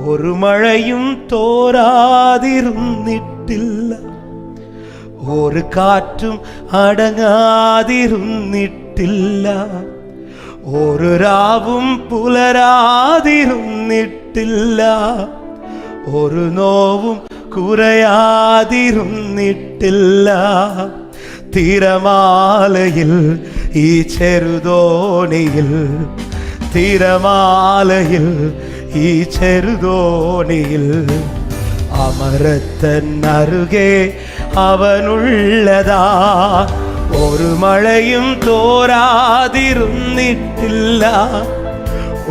ഒരു മഴയും തോരാതിരുന്നിട്ടില്ല, ഒരു കാറ്റും അടങ്ങാതിരുന്നിട്ടില്ല, ഒരു രാവും പുലരാതിരുന്നിട്ടില്ല, ഒരു നോവും കുറയാതിരുന്നിട്ടില്ല. തിരമാലയിൽ ഈ ചെറുതോണിയിൽ, തിരമാലയിൽ ഈ ചെറുതോണിയിൽ അമരത്തൻ അരുകെ അവനുള്ളതാ. ഒരു മഴയും തോരാതിരുന്നിട്ടില്ല,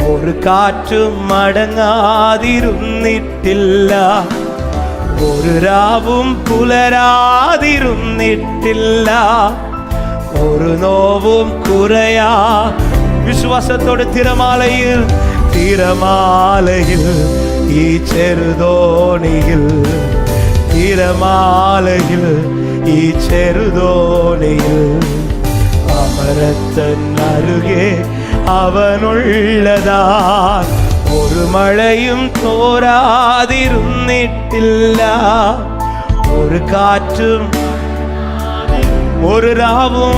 ഒരു കാറ്റും മടങ്ങാതിരുന്നിട്ടില്ല, ഒരു രാവും പുലരാതിരുന്നിട്ടില്ല, ഒരു നോവും കുറയാ. വിശ്വാസത്തോടെ തിരമാലയിൽ, തിരമാലയിൽ ഈ ചെറുതോണിയിൽ, തിരമാലയിൽ ഈ ചെറുതോണിയിൽ അമരത്തൻ അരുകെ അവനുള്ളതാ. ഒരു മഴയും തോരാതിരുന്നിട്ടില്ല, ഒരു കാറ്റും ഒരു രാവും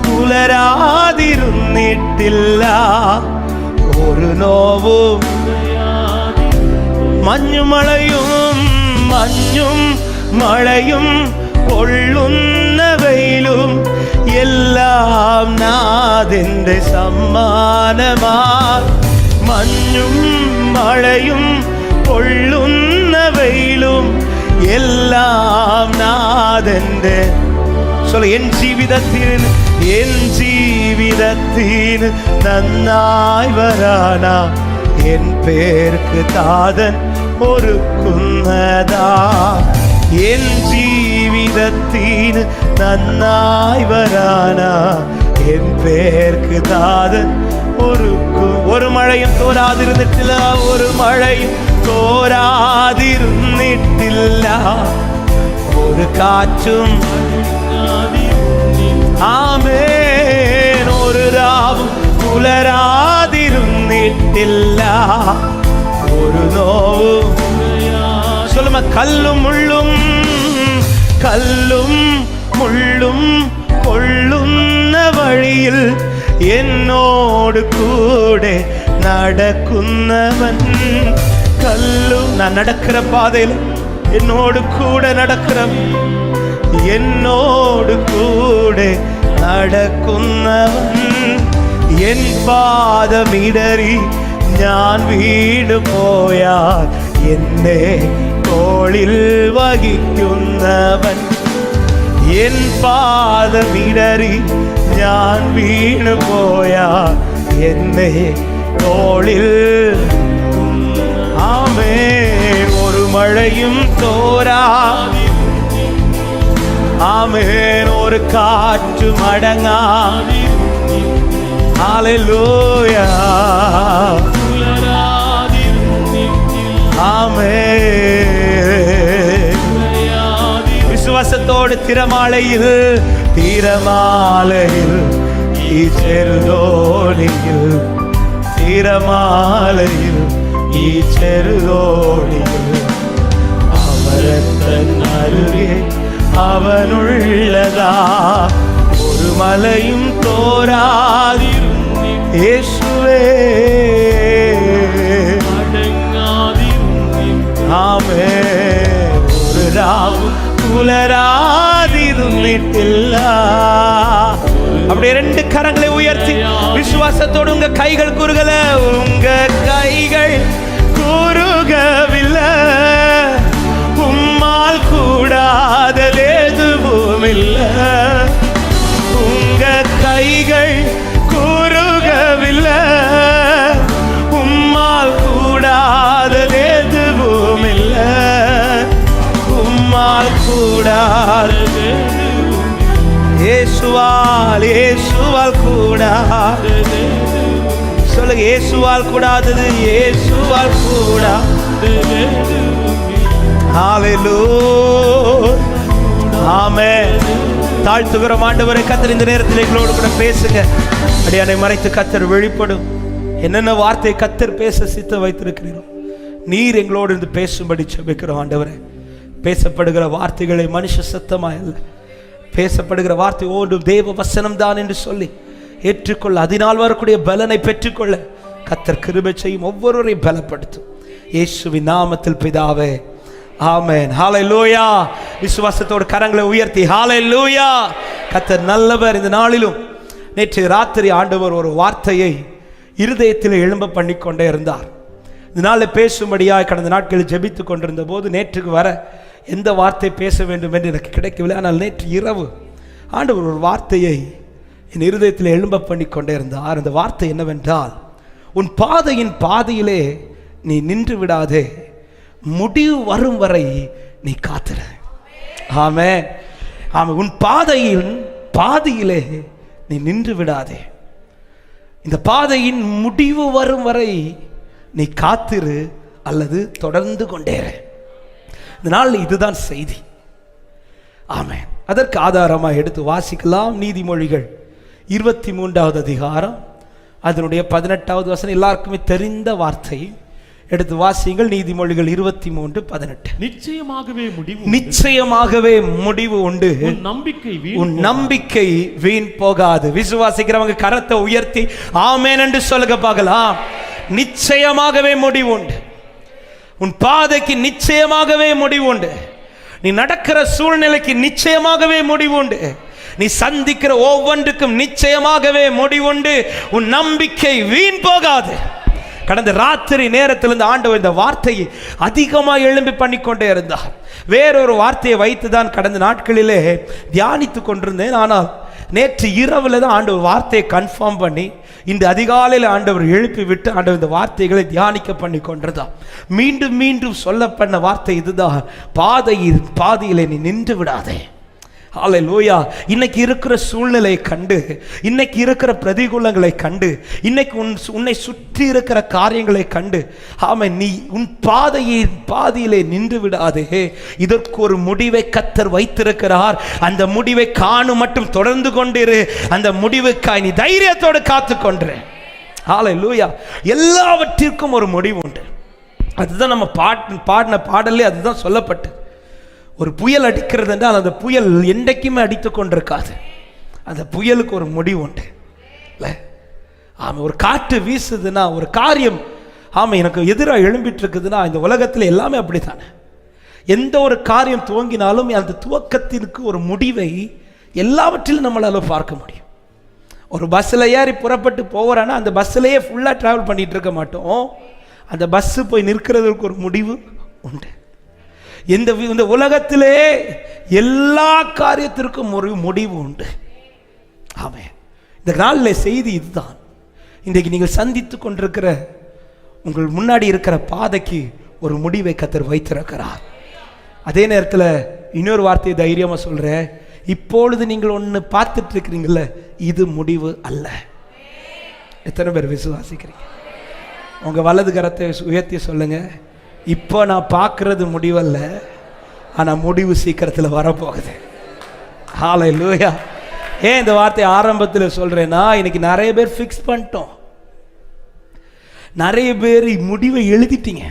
പുലരാതിരുന്നിട്ടില്ല, ഒരു നോവും. മഞ്ഞും മഴയും പൊള്ളുന്ന വെയിലും എല്ലാം നാഥന്റെ സമ്മാനമാ. മഞ്ഞും മഴയും പൊള്ളുന്ന വെയിലും എല്ലാം നാഥന്റെ. എൻ ജീവിതത്തിന് നന്നായി വരാനാ എൻ പേർക്ക് താതൻ ഒരുക്കുന്നതാ. എൻ ജീവിതത്തിന് നന്നായി വരാനാ എൻ പേർക്ക് താതൻ ഒരുക്കും. ഒരു മഴയും തോരാതിരുന്നിട്ടില്ല, ഒരു മഴയും തോരാതിരുന്നിട്ടില്ല, ഒരു കാറ്റും ആമേൻ, ഒരു രാവും പുലരാതിരുന്നിട്ടില്ല, ഒരു നോവും. சொல்லுமா, கல்லும் முள்ளும் கொள்ளுന്ന വഴിയിൽ എന്നോട് കൂടെ നടക്കുന്നവൻ. நான் நடக்கிற பாதையில் என்னோடு கூட நடக்கிறவன், എന്നോട് കൂടെ നടക്കുന്നവൻ. എൻ പാദമിടറി ഞാൻ വീണു പോയാൽ എന്നെ തോളിൽ വഹിക്കുന്നവൻ. എൻ പാദമിടറി ഞാൻ വീണു പോയാൽ എന്നെ തോളിൽ. ആമേൻ, ഒരു മഴയും തോരാ. ആമേൻ, ഒരു കാറ്റും അടങ്ങാ. ഹല്ലേലൂയ. ആമേൻ. വിശ്വാസത്തോടെ തിരമാലയിൽ, തിരമാലയിൽ ഈ ചെറുതോണിയിൽ, തിരമാലയിൽ ഈ ചെറുതോണിയിൽ അമരത്തൻ അരുകെ അവനുള്ളതാ. ഒരു മലയും തോരാതിരുന്നി യേശുവേ. ആമേൻ, ഒരു രാവും പുലരാതിരുന്നിട്ടില്ല. அப்படியே ரெண்டு கரங்களை உயர்த்தி விசுவாசத்தோடு உங்க கைகள் குறுகல. உங்க கைகள் குறுகவில்லை, உம்மால் கூடாதது எதுவும் இல்லை. உங்க கைகள் குறுகவில்லை, உம்மால் கூடாதது எதுவும் இல்லை. உம்மால் கூடாதது இயேசுவால் கூடாதது. சொல்லுங்க, இயேசுவால் கூடாதது, இயேசுவால் கூடாதது. ஹல்லேலூயா. ஆமென். தாழ்த்துகிறோம் ஆண்டவரே. கர்த்தர் இந்த நேரத்தில் எங்களோடு கூட பேசுங்க. அடியானை மறைத்து கர்த்தர் வெளிப்படும். என்னென்ன வார்த்தை கர்த்தர் பேச சித்த வைத்திருக்கிறீரோ நீர் எங்களோடு இருந்து பேசும்படி ஜெபிக்கிறோம் ஆண்டவரே. பேசப்படுகிற வார்த்தைகளை மனுஷ சத்தமாய் அல்ல, பேசப்படுகிற வார்த்தை ஓடு தேவ வசனம் தான் என்று சொல்லி ஏற்றுக்கொள்ள, அதனால் வரக்கூடிய பலனை பெற்றுக்கொள்ள கர்த்தர் கிருபை செய்யும். ஒவ்வொருவரையும் பலப்படுத்தும் இயேசுவின் நாமத்தில் பிதாவே, ஆமென். ஹல்லேலூயா. விசுவாசத்தோடு கரங்களை உயர்த்தி ஹல்லேலூயா. கர்த்தர் நல்லவர். இந்த நாளிலும் நேற்று ராத்திரி ஆண்டவர் ஒரு வார்த்தையை இருதயத்தில் எழும்ப பண்ணி கொண்டே இருந்தார். இந்த நாளில் பேசும்படியாக கடந்த நாட்களில் ஜெபித்து கொண்டிருந்த போது நேற்றுக்கு வர எந்த வார்த்தை பேச வேண்டும் என்று எனக்கு கிடைக்கவில்லை. ஆனால் நேற்று இரவு ஆண்டவர் ஒரு வார்த்தையை என் இருதயத்தில் எழும்ப பண்ணி கொண்டே இருந்தார். அந்த வார்த்தை என்னவென்றால், உன் பாதையின் பாதியிலே நீ நின்று விடாதே, முடிவு வரும் வரை நீ காத்திரு. ஆமென். ஆமென். உன் பாதையின் பாதியிலே நீ நின்று விடாதே, இந்த பாதையின் முடிவு வரும் வரை நீ காத்திரு அல்லது தொடர்ந்து கொண்டேரு. இந்த நாள் இதுதான் செய்தி. ஆமென். அதற்கு ஆதாரமாக எடுத்து வாசிக்கலாம். நீதிமொழிகள் 23வது அதிகாரம் அதனுடைய 18வது வசனம். எல்லாருக்குமே தெரிந்த வார்த்தை. எடுத்து வாசியுங்கள். நீதிமொழிகள் 23:18. நிச்சயமாகவே முடிவு உண்டு, உன் நம்பிக்கை வீண் போகாது. விசுவாசிக்கிறவங்க கரத்தை உயர்த்தி ஆமென் என்று சொல்லுங்க பார்க்கலாம். நிச்சயமாகவே முடிவு உண்டு. உன் பாதைக்கு நிச்சயமாகவே முடிவு உண்டு. நீ நடக்கிற சூழ்நிலைக்கு நிச்சயமாகவே முடிவு உண்டு. நீ சந்திக்கிற ஒவ்வொன்றுக்கும் நிச்சயமாகவே முடிவுண்டு. உன் நம்பிக்கை வீண் போகாது. கடந்த ராத்திரி நேரத்திலிருந்து ஆண்டவர் இந்த வார்த்தையை அதிகமாக எழும்பி பண்ணிக்கொண்டே இருந்தார். வேறொரு வார்த்தையை வைத்துதான் கடந்த நாட்களிலே தியானித்து கொண்டிருந்தேன். ஆனால் நேற்று இரவில் தான் ஆண்டவர் வார்த்தையை கன்ஃபார்ம் பண்ணி இந்த அதிகாலையில் ஆண்டவர் எழுப்பி விட்டு ஆண்டவர் இந்த வார்த்தைகளை தியானிக்க பண்ணி கொண்டிருந்தார். மீண்டும் மீண்டும் சொல்லப்பட்ட வார்த்தை இதுதான், பாதியிலே நீ நின்று விடாதே. ஹல்லேலூயா. இன்னைக்கு இருக்கிற சூழ்நிலையை கண்டு, இன்னைக்கு இருக்கிற பிரதிகூலங்களை கண்டு, இன்னைக்கு உன்னை சுற்றி இருக்கிற காரியங்களை கண்டு, ஆமென், நீ உன் பாதியிலே நின்று விடாதே. இதற்கு ஒரு முடிவை கர்த்தர் வைத்திருக்கிறார். அந்த முடிவை காணும் மட்டும் தொடர்ந்து கொண்டிரு. அந்த முடிவுக்காய் நீ தைரியத்தோடு காத்து கொண்டிரு. ஹல்லேலூயா. எல்லாவற்றிற்கும் ஒரு முடிவு உண்டு. அதுதான் நம்ம பாடின பாடலே அதுதான் சொல்லப்பட்டது. ஒரு புயல் அடிக்கிறது என்றால் அந்த புயல் என்றைக்குமே அடித்து கொண்டிருக்காது. அந்த புயலுக்கு ஒரு முடிவு உண்டு இல்லை? ஆமாம். ஒரு காற்று வீசுதுன்னா, ஒரு காரியம் ஆமாம் எனக்கு எதிராக எழும்பிட்டு இருக்குதுன்னா, இந்த உலகத்தில் எல்லாமே அப்படித்தானே. எந்த ஒரு காரியம் துவங்கினாலும் அந்த துவக்கத்திற்கு ஒரு முடிவை எல்லாவற்றிலும் நம்மளால பார்க்க முடியும். ஒரு பஸ்ஸில் ஏறி புறப்பட்டு போகிறான்னா அந்த பஸ்ஸிலேயே ஃபுல்லாக ட்ராவல் பண்ணிகிட்டு இருக்க மாட்டோம். அந்த பஸ்ஸு போய் நிற்கிறதுக்கு ஒரு முடிவு உண்டு. இந்த உலகத்திலே எல்லா காரியத்திற்கும் ஒரு முடிவு உண்டு. ஆமென். இந்த நாளில் செய்தி இதுதான். இன்றைக்கு நீங்கள் சந்தித்து கொண்டிருக்கிற உங்கள் முன்னாடி இருக்கிற பாதைக்கு ஒரு முடிவை கர்த்தர் வைத்திருக்கிறார். அதே நேரத்தில் இன்னொரு வார்த்தையை தைரியமாக சொல்கிறேன். இப்பொழுது நீங்கள் ஒன்று பார்த்துட்டு இருக்கிறீங்கள, இது முடிவு அல்ல. எத்தனை பேர் விசுவாசிக்கிறீங்க? உங்கள் வலது கரத்தை உயர்த்தி சொல்லுங்க, இப்போ நான் பார்க்கறது முடிவல்ல, ஆனால் முடிவு சீக்கிரத்தில் வரப்போகுது. ஹல்லேலூயா. ஏன் இந்த வார்த்தை ஆரம்பத்தில் சொல்கிறேன்னா, இன்னைக்கு நிறைய பேர் ஃபிக்ஸ் பண்ணிட்டோம். நிறைய பேர் முடிவை எழுதிட்டீங்க.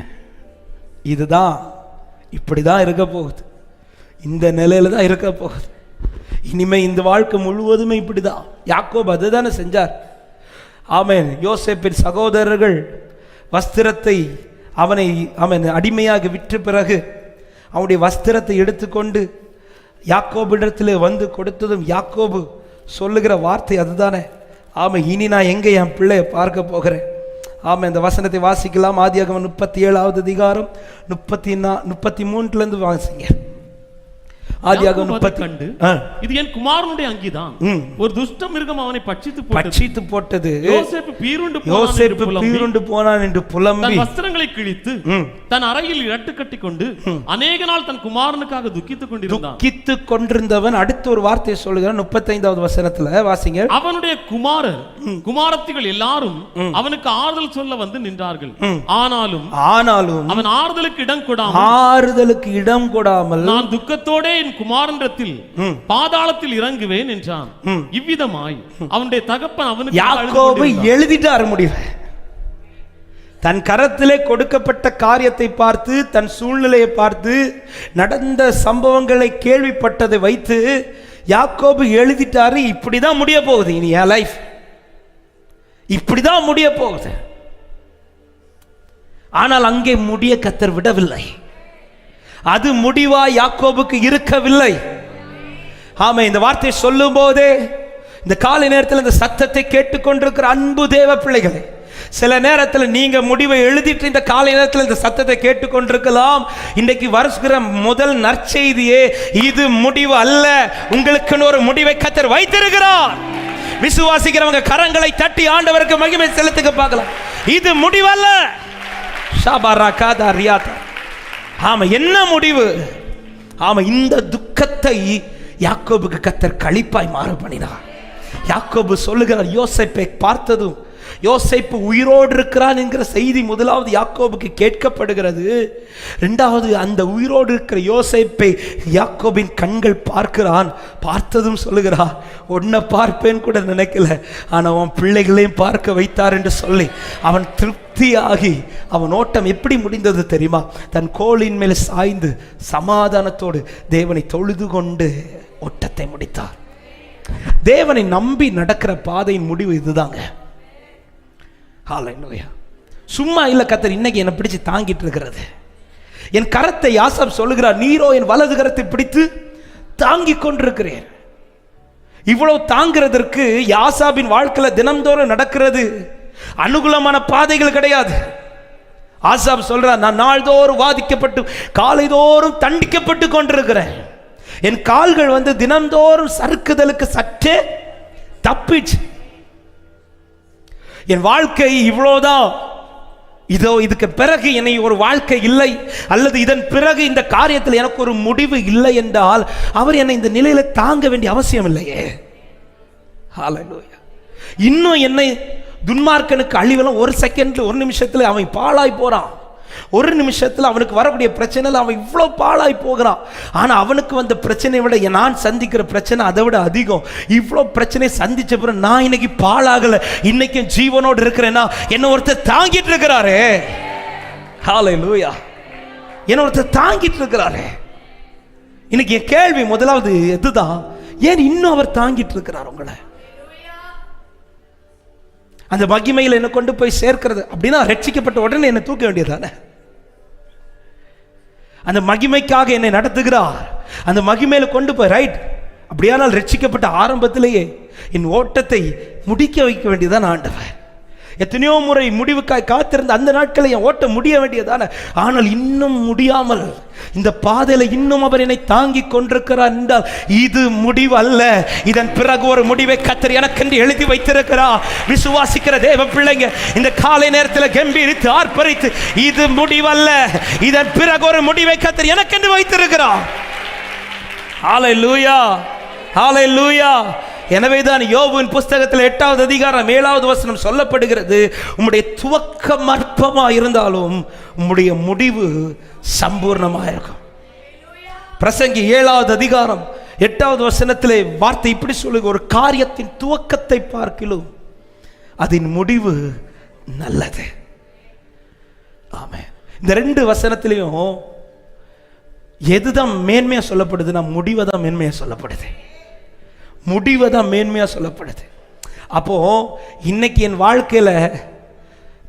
இதுதான், இப்படி தான் இருக்க போகுது, இந்த நிலையில தான் இருக்க போகுது, இனிமேல் இந்த வாழ்க்கை முழுவதுமே இப்படி தான். யாக்கோபு அதுதானே செஞ்சார். ஆமென். யோசேப்பின் சகோதரர்கள் வஸ்திரத்தை அவன் அடிமையாக விற்ற பிறகு அவனுடைய வஸ்திரத்தை எடுத்துக்கொண்டு யாக்கோபிடத்தில் வந்து கொடுத்ததும் யாக்கோபு சொல்லுகிற வார்த்தை அதுதானே. ஆமாம், இனி நான் எங்கே என் பிள்ளையை பார்க்க போகிறேன். ஆமாம், இந்த வசனத்தை வாசிக்கலாம். ஆதியாகமம் 37வது அதிகாரம் 33 வாசிங்க. ஆதியாகமம் 30 கண்டு, இது என் குமாரனுடைய அங்கிதான், ஒரு துஷ்ட மிருகம் அவனை பட்சித்து போட்டது. யோசேப்பு பீருண்டு போனான் என்று புலம்பி வஸ்திரங்களை கிழித்து தன் அறையில் இரட்டு கட்டி கொண்டு அநேக நாள் தன் குமாரனுக்காக துக்கித்துக் கொண்டிருந்தவன் அடுத்த ஒரு வார்த்தையை சொல்லுகிறான். 35வது வசனத்துல வாசிங்க. அவனுடைய குமாரத்திகள் எல்லாரும் அவனுக்கு ஆறுதல் சொல்ல வந்து நின்றார்கள். ஆனாலும் அவன் ஆறுதலுக்கு இடம் கொடாமல் நான் துக்கத்தோடே என் குமாரனிடத்தில் பாதாளத்தில் இறங்குவேன் என்றான். இவ்விதமாய் அவனுடைய தகப்பன் அவனுக்கு யாக்கோபு எழுதிட்டார் முடிவை. தன் கரத்திலே கொடுக்கப்பட்ட காரியத்தை பார்த்து, தன் சூழ்நிலையை பார்த்து, நடந்த சம்பவங்களை கேள்விப்பட்டதை வைத்து யாக்கோபு எழுதிட்டாரு, இப்படிதான் முடிய போகுது, இனி என் லைஃப் இப்படிதான் முடிய போகுது. ஆனால் அங்கே முடிய கர்த்தர் விடவில்லை. அது முடிவா யாக்கோபுக்கு இருக்கவில்லை. ஆமா, இந்த வார்த்தை சொல்லும் போதே இந்த காலை நேரத்தில் இந்த சத்தத்தை கேட்டுக்கொண்டிருக்கிற அன்பு தேவ பிள்ளைகளே, சில நேரத்தில் நீங்க முடிவை எழுதிட்டு இந்த காலை நேரத்தில் இந்த சத்தத்தை கேட்டுக்கொண்டிருக்கலாம். இன்றைக்கு வருகிற முதல் நற்செய்தியே, இது முடிவு அல்ல, உங்களுக்குன்னு ஒரு முடிவை கர்த்தர் வைத்திருக்கிறார். விசுவாசிக்கிறவங்க கரங்களை தட்டி ஆண்டவருக்கு மகிமை செலுத்துக பார்க்கலாம். இது முடிவல்ல. ஆமா, என்ன முடிவு? ஆமா, இந்த துக்கத்தை யாக்கோபுக்கு கர்த்தர் களிப்பாய் மாற பண்ணினார். யாக்கோபு சொல்லுகிறார், யோசேப்பை பார்த்ததும், யோசேப்பு உயிரோடு இருக்கிறான் என்கிற செய்தி முதலாவது யாக்கோபுக்கு கேட்கப்படுகிறது. இரண்டாவது, அந்த உயிரோடு இருக்கிற யோசேப்பை யாக்கோபின் கண்கள் பார்க்கிறான். பார்த்ததும் சொல்லுகிறார், உன்னை பார்ப்பேன் கூட நினைக்கல, ஆனால் அவன் பிள்ளைகளையும் பார்க்க வைத்தார் என்று சொல்லி அவன் திருப்தியாகி, அவன் ஓட்டம் எப்படி முடிந்தது தெரியுமா? தன் கோலின் மேல் சாய்ந்து சமாதானத்தோடு தேவனை தொழுது கொண்டு ஓட்டத்தை முடித்தார். தேவனை நம்பி நடக்கிற பாதையின் முடிவு இதுதாங்க. ஹல்லேலூயா. சும்மா இல்ல, கர்த்தர் இன்னைக்கு என்னை பிடிச்சு தாங்கிட்டு இருக்கிறது. என் கரத்தை யாசாப் சொல்லுகிறார், நீரோ என் வலது கரத்தை பிடித்து தாங்கிக் கொண்டிருக்கிறேன். இவ்வளவு தாங்கிறதற்கு யாசாபின் வாழ்க்கையில தினம்தோறும் நடக்கிறது அனுகூலமான பாதைகள் கிடையாது. ஆசாப் சொல்றார், நான் நாள்தோறும் வாதிக்கப்பட்டு காலைதோறும் தண்டிக்கப்பட்டு கொண்டிருக்கிறேன். என் கால்கள் தினம்தோறும் சறுக்குதலுக்கு சற்றே தப்பிச்சு. என் வாழ்க்கை இவ்வளவுதான், இதோ இதுக்கு பிறகு என்னை ஒரு வாழ்க்கை இல்லை, அல்லது இதன் பிறகு இந்த காரியத்தில் எனக்கு ஒரு முடிவு இல்லை என்றால் அவர் என்னை இந்த நிலையில தாங்க வேண்டிய அவசியம் இல்லையே. ஹல்லேலூயா. இன்னும் என்னை துன்மார்க்கனுக்கு அழிவெல்லாம் ஒரு செகண்ட்ல, ஒரு நிமிஷத்துல அவன் பாழாய் போறான். ஒரு நிமிஷத்தில் அவனுக்கு வரக்கூடிய பிரச்சனையில் அவன் இவ்வளோ பாழாய் போகிறான். ஆனால் அவனுக்கு வந்த பிரச்சனையை விட நான் சந்திக்கிற பிரச்சனை அதை விட அதிகம். இவ்வளோ பிரச்சனை சந்திச்ச பிறகு நான் இன்னைக்கு பாழாகலை, இன்னைக்கு ஜீவனோடு இருக்கிறேன்னா என்ன ஒருத்தர் தாங்கிட்டு இருக்கிறாரு. ஹல்லேலூயா. என்ன ஒருத்தர் தாங்கிட்டு இருக்கிறாரு. இன்னைக்கு என் கேள்வி முதலாவது இதுதான், ஏன் இன்னும் அவர் தாங்கிட்டு இருக்கிறார் உங்களை? அந்த மகிமையில் என்ன கொண்டு போய் சேர்க்கிறது அப்படின்னா, ரட்சிக்கப்பட்ட உடனே என்னை தூக்க வேண்டியதானே? அந்த மகிமைக்காக என்னை நடத்துகிறார், அந்த மகிமையில கொண்டு போய் ரைட். அப்படியானால் ரட்சிக்கப்பட்ட ஆரம்பத்திலேயே என் ஓட்டத்தை முடிக்க வைக்க வேண்டியதான் ஆண்டவர். எத்தனையோ முறை முடிவுக்காய் காத்திருந்த அந்த நாட்களை என் ஓட்ட முடிய வேண்டியதான, ஆனால் இன்னும் முடியாமல் இந்த பாதையில இன்னும் அவர் என்னை தாங்கி கொண்டிருக்கிறார் என்றால் இது முடிவு அல்ல. இதன் பிறகு ஒரு முடிவை கர்த்தர் எனக்கென்று எழுதி வைத்திருக்கிறார். விசுவாசிக்கிற தேவ பிள்ளைங்க இந்த காலை நேரத்தில் கம்பீரித்து ஆர்ப்பரித்து, இது முடிவல்ல, இதன் பிறகு ஒரு முடிவை கர்த்தர் எனக்கென்று வைத்திருக்கிறார். ஹல்லேலூயா, ஹல்லேலூயா. எனவேதான் யோபுவின் புஸ்தகத்தில் 8வது அதிகாரம் 7வது வசனம் சொல்லப்படுகிறது, உம்முடைய துவக்கம் அற்பமா இருந்தாலும் உம்முடைய முடிவு சம்பூர்ணமா இருக்கும். பிரசங்கி 7வது அதிகாரம் 8வது வசனத்திலே வார்த்தை இப்படி சொல்லுங்க, ஒரு காரியத்தின் துவக்கத்தை பார்க்கிலும் அதன் முடிவு நல்லது. ஆமென். இந்த 2 வசனத்திலையும் எதுதான் மேன்மையா சொல்லப்படுதுன்னா, முடிவை தான் மேன்மையா சொல்லப்படுது. முடிவை தான் மேன்மையா சொல்லப்படுது. அப்போ இன்னைக்கு என் வாழ்க்கையில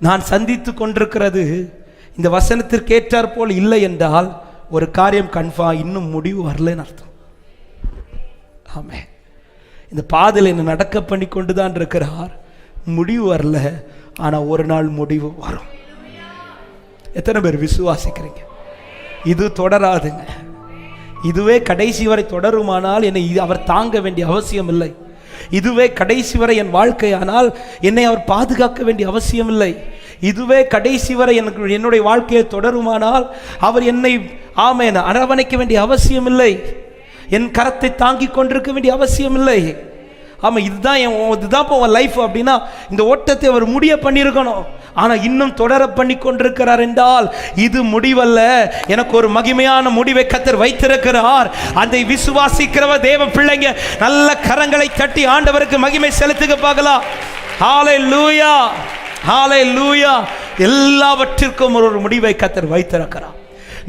நான் சந்தித்து கொண்டிருக்கிறது இந்த வசனத்திற்கு ஏற்றார் போல் இல்லை என்றால் ஒரு காரியம் கன்ஃபார்ம், இன்னும் முடிவு வரலன்னு அர்த்தம். ஆமென். இந்த பாதையில் என்ன நடக்க பண்ணி கொண்டு தான் இருக்கிறார், முடிவு வரல, ஆனா ஒரு நாள் முடிவு வரும். எத்தனை பேர் விசுவாசிக்கிறீங்க? இது தொடராதுங்க, இதுவே கடைசி வரை தொடருமானால் என்னை அவர் தாங்க வேண்டிய அவசியம் இல்லை. இதுவே கடைசி வரை என் வாழ்க்கையானால் என்னை அவர் பாதுகாக்க வேண்டிய அவசியம் இல்லை. இதுவே கடைசி வரை எனக்கு என்னுடைய வாழ்க்கையை தொடருமானால் அவர் என்னை ஆமென் அரவணைக்க வேண்டிய அவசியம் இல்லை, என் கரத்தை தாங்கி கொண்டிருக்க வேண்டிய அவசியம் இல்லை. ஆமாம், இதுதான் போவன் லைஃப் அப்படின்னா இந்த ஓட்டத்தை அவர் முடிய பண்ணியிருக்கணும். ஆனால் இன்னும் தொடர பண்ணி கொண்டிருக்கிறார் என்றால் இது முடிவல்ல, எனக்கு ஒரு மகிமையான முடிவை கர்த்தர் வைத்திருக்கிறார். அதை விசுவாசிக்கிறவ தேவ பிள்ளைங்க நல்ல கரங்களை தட்டி ஆண்டவருக்கு மகிமை செலுத்துக பார்க்கலாம். ஹல்லேலூயா, ஹல்லேலூயா. எல்லாவற்றிற்கும் ஒரு முடிவை கர்த்தர் வைத்திருக்கிறார்.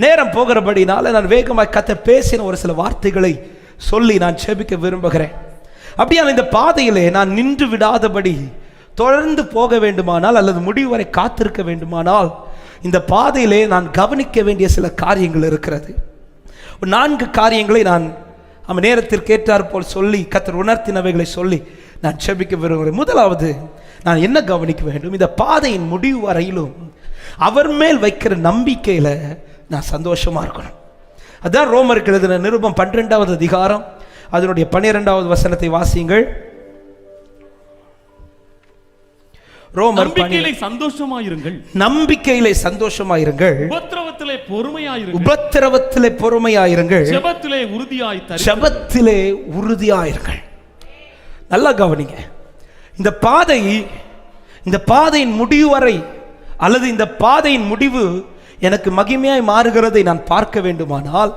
நேரம் போகிறபடினால நான் வேகமாக கர்த்தர் பேசின ஒரு சில வார்த்தைகளை சொல்லி நான் ஜெபிக்க விரும்புகிறேன். அப்படியே இந்த பாதையிலே நான் நின்று விடாதபடி தொடர்ந்து போக வேண்டுமானால் அல்லது முடிவு வரை காத்திருக்க வேண்டுமானால் இந்த பாதையிலே நான் கவனிக்க வேண்டிய சில காரியங்கள் இருக்கிறது. 4 காரியங்களை நான் நேரத்திற்கு ஏற்றார் போல் சொல்லி கர்த்தர் உணர்த்தினவைகளை சொல்லி நான் ஜெபிக்க விரும்புகிறேன். முதலாவது நான் என்ன கவனிக்க வேண்டும்? இந்த பாதையின் முடிவு வரையிலும் அவர் மேல் வைக்கிற நம்பிக்கையில நான் சந்தோஷமா இருக்கணும். அதான் ரோமருக்கு எழுதின நிருபம் 12வது அதிகாரம் அதனுடைய 12வது வசனத்தை வாசியுங்கள். ரோமர் நம்பிக்கையிலே சந்தோஷமாயிருங்கள், நம்பிக்கையிலே சந்தோஷமாயிருங்கள், உபத்திரவத்திலே பொறுமையாயிருங்கள், உபத்திரவத்திலே பொறுமையாயிருங்கள், ஜெபத்திலே உறுதியாய் ஜெபத்திலே உறுதியாயிருங்கள். நல்லா கவனிங்க. இந்த பாதையின் முடிவு வரை அல்லது இந்த பாதையின் முடிவு எனக்கு மகிமையாய் மாறுகிறதை நான் பார்க்க வேண்டுமானால்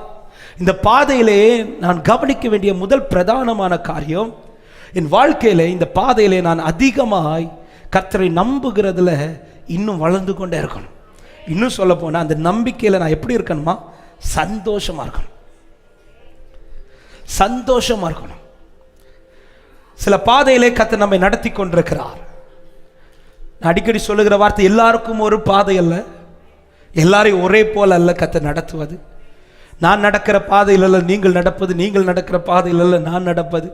இந்த பாதையிலே நான் கவனிக்க வேண்டிய முதல் பிரதானமான காரியம், என் வாழ்க்கையிலே இந்த பாதையிலே நான் அதிகமாய் கர்த்தரை நம்புகிறதுல இன்னும் வளர்ந்து கொண்டே இருக்கணும். இன்னும் சொல்ல போனா அந்த நம்பிக்கையில நான் எப்படி இருக்கணுமா? சந்தோஷமா இருக்கணும். சந்தோஷமா இருக்கணும். சில பாதையிலே கர்த்தர் நம்மை நடத்தி கொண்டிருக்கிறார். நான் அடிக்கடி சொல்லுகிற வார்த்தை, எல்லாருக்கும் ஒரு பாதை அல்ல, எல்லாரையும் ஒரே போல அல்ல கர்த்தர் நடத்துவது. நான் நடக்கிற பாதையில் அல்ல நீங்கள் நடப்பது, நீங்கள் நடக்கிற பாதையில் அல்ல நான் நடப்பது.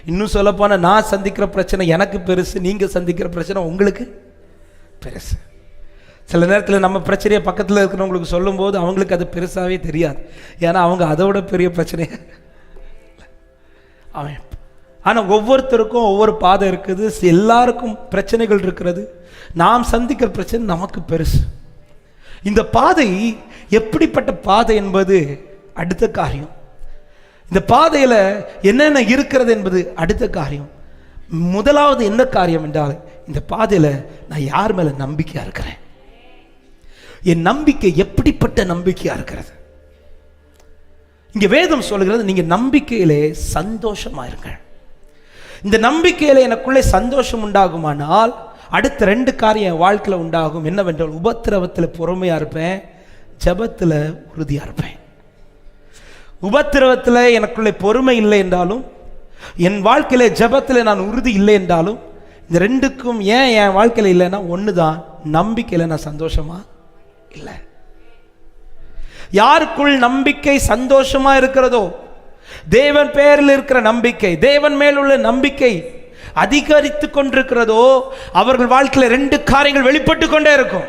இன்னும் சொல்ல போனால் நான் சந்திக்கிற பிரச்சனை எனக்கு பெருசு, நீங்கள் சந்திக்கிற பிரச்சனை உங்களுக்கு பெருசு. சில நேரத்தில் நம்ம பிரச்சனையை பக்கத்தில் இருக்கிறவங்களுக்கு சொல்லும்போது அவங்களுக்கு அது பெருசாகவே தெரியாது. ஏன்னா அவங்க அதோட பெரிய பிரச்சனையை அவன். ஆனால் ஒவ்வொருத்தருக்கும் ஒவ்வொரு பாதை இருக்குது, எல்லாருக்கும் பிரச்சனைகள் இருக்கிறது. நாம் சந்திக்கிற பிரச்சனை நமக்கு பெருசு. இந்த பாதை எப்படிப்பட்ட பாதை என்பது அடுத்த காரியம். இந்த பாதையில் என்னென்ன இருக்கிறது என்பது அடுத்த காரியம். முதலாவது என்ன காரியம் என்றால், இந்த பாதையில் நான் யார் மேல நம்பிக்கையா இருக்கிறேன்? என் நம்பிக்கை எப்படிப்பட்ட நம்பிக்கையா இருக்கிறது? இங்க வேதம் சொல்லுகிறது, நீங்க நம்பிக்கையிலே சந்தோஷமா இருங்கள். இந்த நம்பிக்கையில எனக்குள்ளே சந்தோஷம் உண்டாகுமானால் அடுத்த 2 காரியம் என் வாழ்க்கையில் உண்டாகும். என்னவென்றால், உபத்திரவத்தில் பொறுமையா இருப்பேன், ஜெபத்தில் உறுதியா இருப்பேன். உபத்திரவத்தில் எனக்குள்ளே பொறுமை இல்லை என்றாலும், என் வாழ்க்கையில ஜெபத்தில் நான் உறுதி இல்லை என்றாலும், இந்த 2க்கும் ஏன் என் வாழ்க்கையில் இல்லைன்னா ஒண்ணுதான், நம்பிக்கையில நான் சந்தோஷமா இல்லை. யாருக்குள் நம்பிக்கை சந்தோஷமா இருக்கிறதோ, தேவன் பேரில் இருக்கிற நம்பிக்கை, தேவன் மேல் உள்ள நம்பிக்கை அதிகரித்து கொண்டிருக்கிறதோ, அவர்கள் வாழ்க்கையில் 2 காரியங்கள் வெளிப்பட்டு கொண்டே இருக்கும்.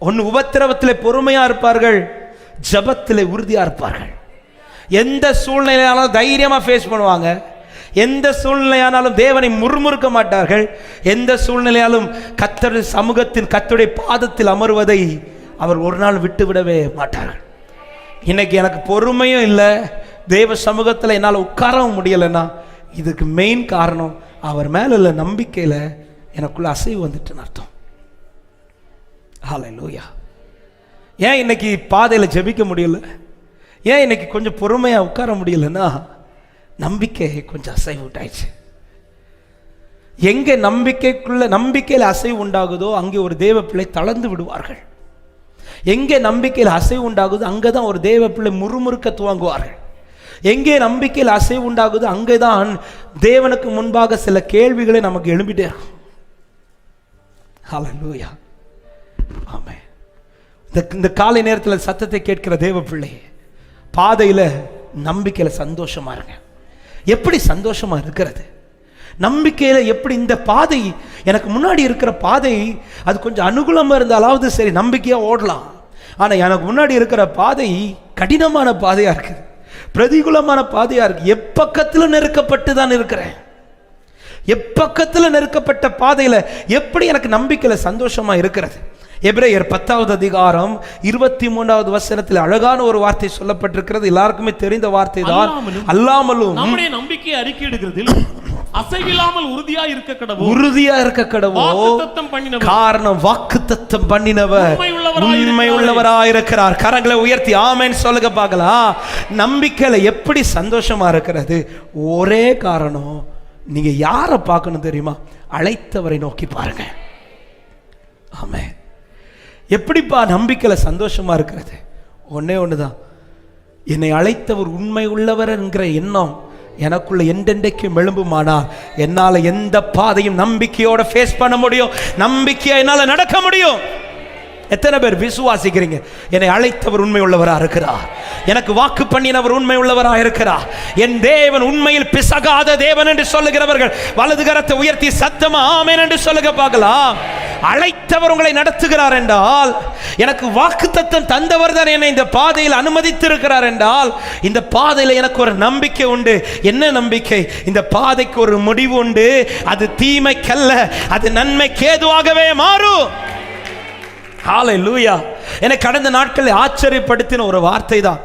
ஒன்று, உபத்திரவத்தில் பொறுமையா இருப்பார்கள், ஜெபத்தில் உறுதியா இருப்பார்கள். எந்த சூழ்நிலையானாலும் தைரியமா ஃபேஸ் பண்ணுவாங்க. எந்த சூழ்நிலையானாலும் தேவனை முறுமுறுக்க மாட்டார்கள். எந்த சூழ்நிலையாலும் கர்த்தர் சமூகத்தின் கர்த்தருடைய பாதத்தில் அமர்வதை அவர் ஒரு நாள் விட்டு விடவே மாட்டார்கள். இன்னைக்கு எனக்கு பொறுமையும் இல்லை, தேவ சமூகத்தில் என்னால் உட்காரவும் முடியலைன்னா இதுக்கு மெயின் காரணம் அவர் மேல உள்ள நம்பிக்கையில் எனக்குள்ள அசைவு வந்துட்டுன்னு அர்த்தம். ஹல்லேலூயா. ஏன் இன்னைக்கு பாதையில் ஜெபிக்க முடியல? ஏன் இன்னைக்கு கொஞ்சம் பொறுமையாக உட்கார முடியலன்னா நம்பிக்கை கொஞ்சம் அசைவு உண்டாயிடுச்சு. எங்கே நம்பிக்கையில் அசைவு உண்டாகுதோ அங்கே ஒரு தேவ பிள்ளை தளர்ந்து விடுவார்கள். எங்கே நம்பிக்கையில் அசைவு உண்டாகுதோ அங்கே தான் ஒரு தேவ பிள்ளை முறுமுறுக்க துவங்குவார்கள். எங்கே நம்பிக்கையில் அசைவு உண்டாகுதோ அங்கே தான் தேவனுக்கு முன்பாக சில கேள்விகளை நமக்கு எழும்பிட்டே இருக்கும். ஹல்லேலூயா. ஆமென். இந்த காலை நேரத்தில் சத்தத்தை கேட்கிற தேவ பிள்ளை, பாதையில் நம்பிக்கையில் சந்தோஷமா இருங்க. எப்படி சந்தோஷமா இருக்கிறது? நம்பிக்கையில் எப்படி? இந்த பாதை எனக்கு முன்னாடி இருக்கிற பாதை அது கொஞ்சம் அனுகூலமாக இருந்தாலாவது சரி நம்பிக்கையாக ஓடலாம். ஆனால் எனக்கு முன்னாடி இருக்கிற பாதை கடினமான பாதையாக இருக்குது, பிரதிகூலமான பாதையாக இருக்குது. எப்பக்கத்தில் நெருக்கப்பட்டு தான் இருக்கிறேன். எப்பக்கத்தில் நெருக்கப்பட்ட பாதையில் எப்படி எனக்கு நம்பிக்கையில் சந்தோஷமாக இருக்கிறது? எபிரேயர் 10வது அதிகாரம் 23வது வசனத்தில் அழகான ஒரு வார்த்தை சொல்லப்பட்டிருக்கிறது. எல்லாருக்குமே தெரிந்த வார்த்தை தான். அல்லாமலும் நம்முடைய நம்பிக்கையை அறிக்கையிடுகிறதில் அசைவில்லாமல் உறுதியா இருக்க கடவோ. காரணம் வாக்குத்தத்தம் பண்ணினவர் உண்மை உள்ளவராய் இருக்கிறார். கரங்களை உயர்த்தி ஆமென் சொல்லுங்க பார்க்கலாம். நம்பிக்கையில எப்படி சந்தோஷமா இருக்கிறது? ஒரே காரணம், நீங்க யாரை பார்க்கணும் தெரியுமா? அழைத்தவரை நோக்கி பாருங்க. ஆமென். எப்படிப்பா நம்பிக்கையில சந்தோஷமா இருக்கிறது? ஒன்னே ஒண்ணுதான், என்னை அழைத்தவர் உண்மை உள்ளவர் என்கிற எண்ணம் எனக்குள்ள எண்டெண்டைக்கு எழும்புமானால் என்னால எந்த பாதையும் நம்பிக்கையோட ஃபேஸ் பண்ண முடியும், நம்பிக்கையா என்னால நடக்க முடியும். எத்தனை பேர் விசுவாசிக்கிறீங்க? என்னை அழைத்தவர் உண்மை உள்ளவராக இருக்கிறார், எனக்கு வாக்கு பண்ணினவர் உண்மை உள்ளவராக இருக்கிறார், என் தேவன் உண்மையில் பிசகாத தேவன் என்று சொல்லுகிறவர்கள் வலது கரத்தை உயர்த்தி சத்தமா ஆமென் என்று சொல்லுங்க பார்க்கலாம். அழைத்தவர் உங்களை நடத்துகிறார் என்றால், எனக்கு வாக்குத்தத்தம் தந்தவர் தான் என்னை இந்த பாதையில் அனுமதித்திருக்கிறார் என்றால், இந்த பாதையில் எனக்கு ஒரு நம்பிக்கை உண்டு. என்ன நம்பிக்கை? இந்த பாதைக்கு ஒரு முடிவு உண்டு. அது தீமைக்கல்ல, அது நன்மைக்கு ஏதுவாகவே மாறும். ஹல்லேலூயா. எனக்கு கடந்த நாட்களில் ஆச்சரியப்படுத்தின ஒரு வார்த்தை தான்.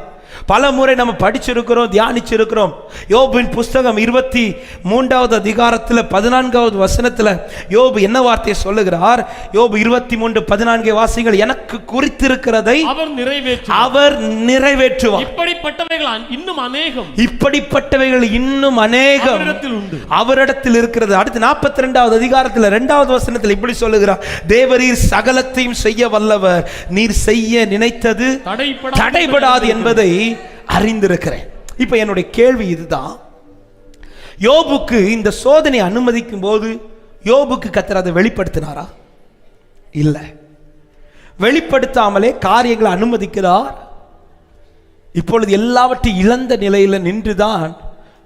பல முறை நம்ம படிச்சிருக்கிறோம், தியானிச்சிருக்கிறோம். யோபின் புஸ்தகம் 23வது அதிகாரத்தில் 14வது வசனத்தில் யோபு என்ன வார்த்தையை சொல்லுகிறார்? யோபு 23:14 வாசிங்கள். எனக்கு குறித்திருக்கிறதை அவர் நிறைவேற்றுவார். இப்படிப்பட்டவைகள் இன்னும் அநேகம் அவரிடத்தில் இருக்கிறது. அடுத்து 42வது அதிகாரத்தில் 2வது வசனத்தில் இப்படி சொல்லுகிறார், தேவரீர் சகலத்தையும் செய்ய வல்லவர், நீர் செய்ய நினைத்தது தடைபடாது என்பதை அறிந்திருக்கிறேன். இப்ப என்னுடைய கேள்வி இதுதான், யோபுக்கு இந்த சோதனை அனுமதிக்கும் போது யோபுக்கு கர்த்தர் அதை வெளிப்படுத்தினாரா? இல்ல, வெளிப்படுத்தாமலே காரியங்களை அனுமதிக்கிறார். இப்பொழுது எல்லாவற்றையும் இழந்த நிலையில் நின்றுதான்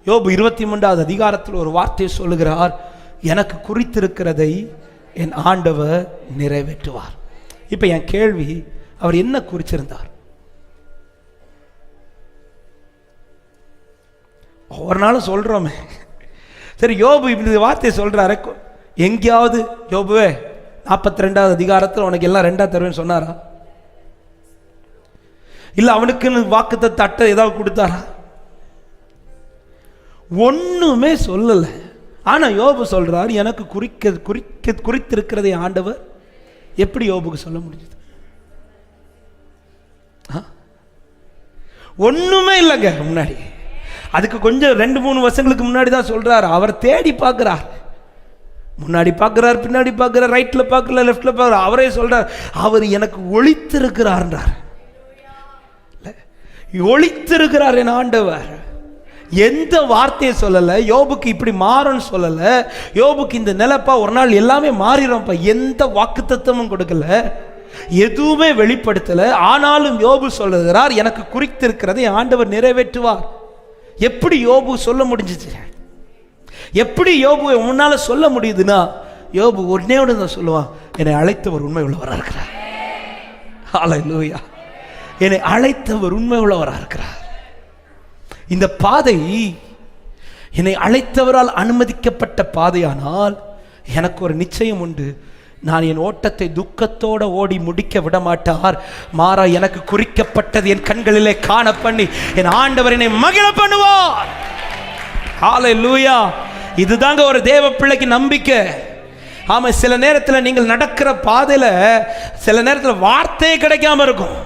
யோபு 23வது அதிகாரத்தில் ஒரு வார்த்தையை சொல்லுகிறார், எனக்கு குறித்திருக்கிறதை என் ஆண்டவர் நிறைவேற்றுவார். இப்ப என் கேள்வி, அவர் என்ன குறிச்சிருந்தார்? ஒரு நாளும் சொல்றோமே, சரி யோபு இப்படி வார்த்தையை சொல்றாரு, எங்கேயாவது யோபுவே 42வது அதிகாரத்தில் உனக்கு எல்லாம் 2 தருவேன்னு சொன்னாரா? இல்ல அவனுக்குன்னு வாக்குத்தத்த அட்டை ஏதாவது கொடுத்தாரா? ஒண்ணுமே சொல்லல. ஆனா யோபு சொல்றார், எனக்கு குறித்திருக்கிறதை ஆண்டவர். எப்படி யோபுக்கு சொல்ல முடிஞ்சது? ஒண்ணுமே இல்லைங்க. முன்னாடி அதுக்கு கொஞ்சம் 2-3 வருஷங்களுக்கு முன்னாடி தான் சொல்றாரு, அவர் தேடி பார்க்கிறார், முன்னாடி பார்க்கிறார், பின்னாடி பார்க்கிறார், ரைட்ல பார்க்கல, லெஃப்ட்ல பார்க்கிறார். அவரே சொல்றார், அவர் எனக்கு ஒளித்திருக்கிறார். ஒளித்திருக்கிறார் என் ஆண்டவர். எந்த வார்த்தையை சொல்லல, யோபுக்கு இப்படி மாறும்னு சொல்லல, யோபுக்கு இந்த நிலைப்பா ஒரு நாள் எல்லாமே மாறிடும்ப்பா, எந்த வாக்குத்தத்தமும் கொடுக்கல, எதுவுமே வெளிப்படுத்தல. ஆனாலும் யோபு சொல்லுகிறார், எனக்கு குறித்திருக்கிறதை ஆண்டவர் நிறைவேற்றுவார். எப்படி யோபு சொல்ல முடிஞ்சிச்சு? எப்படி யோபு முன்னால சொல்ல முடியுதுன்னா, யோபு ஒன்னே ஒன்று தான் சொல்லுவான், என்னை அழைத்தவர் உண்மை உள்ளவராக இருக்கிறார். ஹல்லேலூயா. என்னை அழைத்தவர் உண்மை உள்ளவராக இருக்கிறார். இந்த பாதை என்னை அழைத்தவரால் அனுமதிக்கப்பட்ட பாதையானால் எனக்கு ஒரு நிச்சயம் உண்டு, நான் என் ஓட்டத்தை துக்கத்தோட ஓடி முடிக்க விட மாட்டார். மாறா எனக்கு குறிக்கப்பட்டது என் கண்களிலே காண பண்ணி என் ஆண்டவர் என்னை மகிழ பண்ணுவார். ஹல்லேலூயா. இதுதாங்க ஒரு தேவ பிள்ளைக்கு நம்பிக்கை. ஆமா, சில நேரத்தில் நீங்கள் நடக்கிற பாதையில சில நேரத்தில் வார்த்தையே கிடைக்காம இருக்கும்,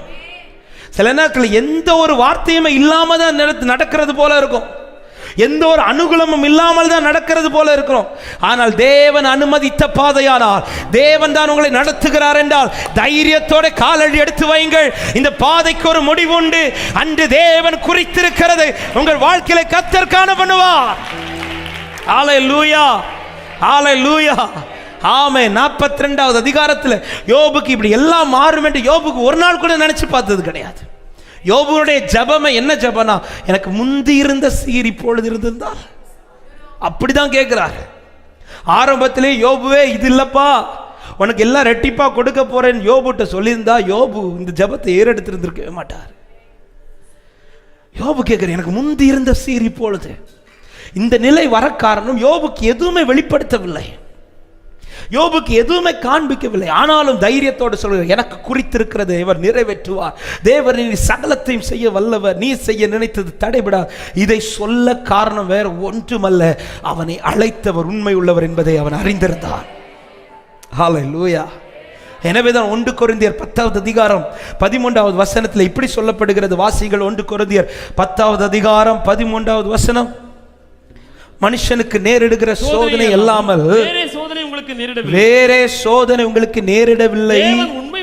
சில நேரத்தில் எந்த ஒரு வார்த்தையுமே இல்லாம தான் நடக்கிறது போல இருக்கும், எந்த ஒரு அனுகூலமும் இல்லாமல் தான் நடக்கிறது போல இருக்கிறோம். ஆனால் தேவன் அனுமதித்த பாதையானால், தேவன் தான் உங்களை நடத்துகிறார் என்றால் தைரியத்தோட காலடி எடுத்து வையுங்கள். இந்த பாதைக்கு ஒரு முடிவு உண்டு. அன்று தேவன் குறித்திருக்கிறது உங்கள் வாழ்க்கையில கர்த்தர் காண பண்ணுவார். ஹல்லேலூயா, ஹல்லேலூயா. ஆமென். 42வது அதிகாரத்தில் யோபுக்கு இப்படி எல்லாம் மாறும் என்று யோபுக்கு ஒரு நாள் கூட நினைச்சு பார்த்தது கிடையாது. யோபுடைய ஜபமே என்ன ஜபனா, எனக்கு முந்தி இருந்த சீர் இப்பொழுது இருந்திருந்தால். அப்படிதான் கேட்கிறார். ஆரம்பத்திலே யோபுவே இது இல்லப்பா, உனக்கு எல்லாம் ரெட்டிப்பா கொடுக்க போறேன் யோபுட்ட சொல்லியிருந்தா யோபு இந்த ஜபத்தை ஏறெடுத்திருந்திருக்கவே மாட்டார். யோபு கேட்கிற, எனக்கு முந்தி இருந்த சீர் இப்பொழுது. இந்த நிலை வர காரணம் யோபுக்கு எதுவுமே வெளிப்படுத்தவில்லை, யோபுக்கு எதுவுமே காண்பிக்கவில்லை. ஆனாலும் தைரியத்தோடு சொல்கிறார், எனக்கு குறித்திருக்கிறது இவர் நிறைவேற்றுவார். தேவர் நீ சகலத்தையும் செய்ய வல்லவர், நீ செய்ய நினைத்தது தடைபடாது. இதை சொல்ல காரணம் வேற ஒன்றுமல்ல, அவனை அழைத்தவர் உண்மை உள்ளவர் என்பதை அவன் அறிந்திருந்தான். ஹல்லேலூயா. எனவேதான் 1 கொரிந்தியர் 10வது அதிகாரம் 13வது வசனத்தில் இப்படி சொல்லப்படுகிறது. வாசிகள் 1 கொரிந்தியர் 10வது அதிகாரம் 13வது வசனம். மனுஷனுக்கு நேரிடுகிற சோதனை இல்லாமல் வேறே சோதனை உங்களுக்கு நேரிடவில்லை.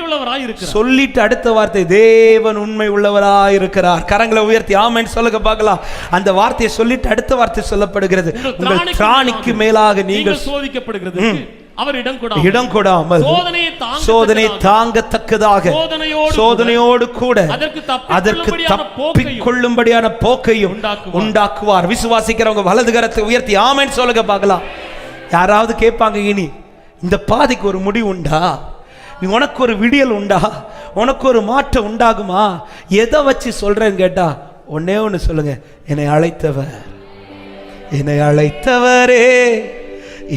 உள்ளவராய் இருக்கிறார். சொல்லிட்டு அடுத்த வார்த்தை தேவன் உண்மை உள்ளவராய் இருக்கிறார். கரங்களை உயர்த்தி ஆமென் சொல்லுங்க பார்க்கலாம். அந்த வார்த்தையை சொல்லிட்டு அடுத்த வார்த்தை சொல்லப்படுகிறது, உங்கள் திராணிக்கு மேலாக நீங்கள் சோதிக்கப்படுகிறது. அவர் இடம் கொடாமல் சோதனை தாங்கத்தக்கதாக சோதனையோடு கூட அதற்கு தப்பிக்கொள்ளும்படியான போக்கையும் உண்டாக்குவார். விசுவாசிக்கிறவங்க வலது கரத்தை உயர்த்தி ஆமென் சொல்லுங்க பார்க்கலாம். யாராவது கேட்பாங்க, இனி இந்த பாதைக்கு ஒரு முடிவு உண்டா, நீ உனக்கு ஒரு விடியல் உண்டா, உனக்கு ஒரு மாற்றம் உண்டாகுமா, எதை வச்சு சொல்றேன்னு கேட்டா ஒன்னே ஒன்று சொல்லுங்க, என்னை அழைத்தவரே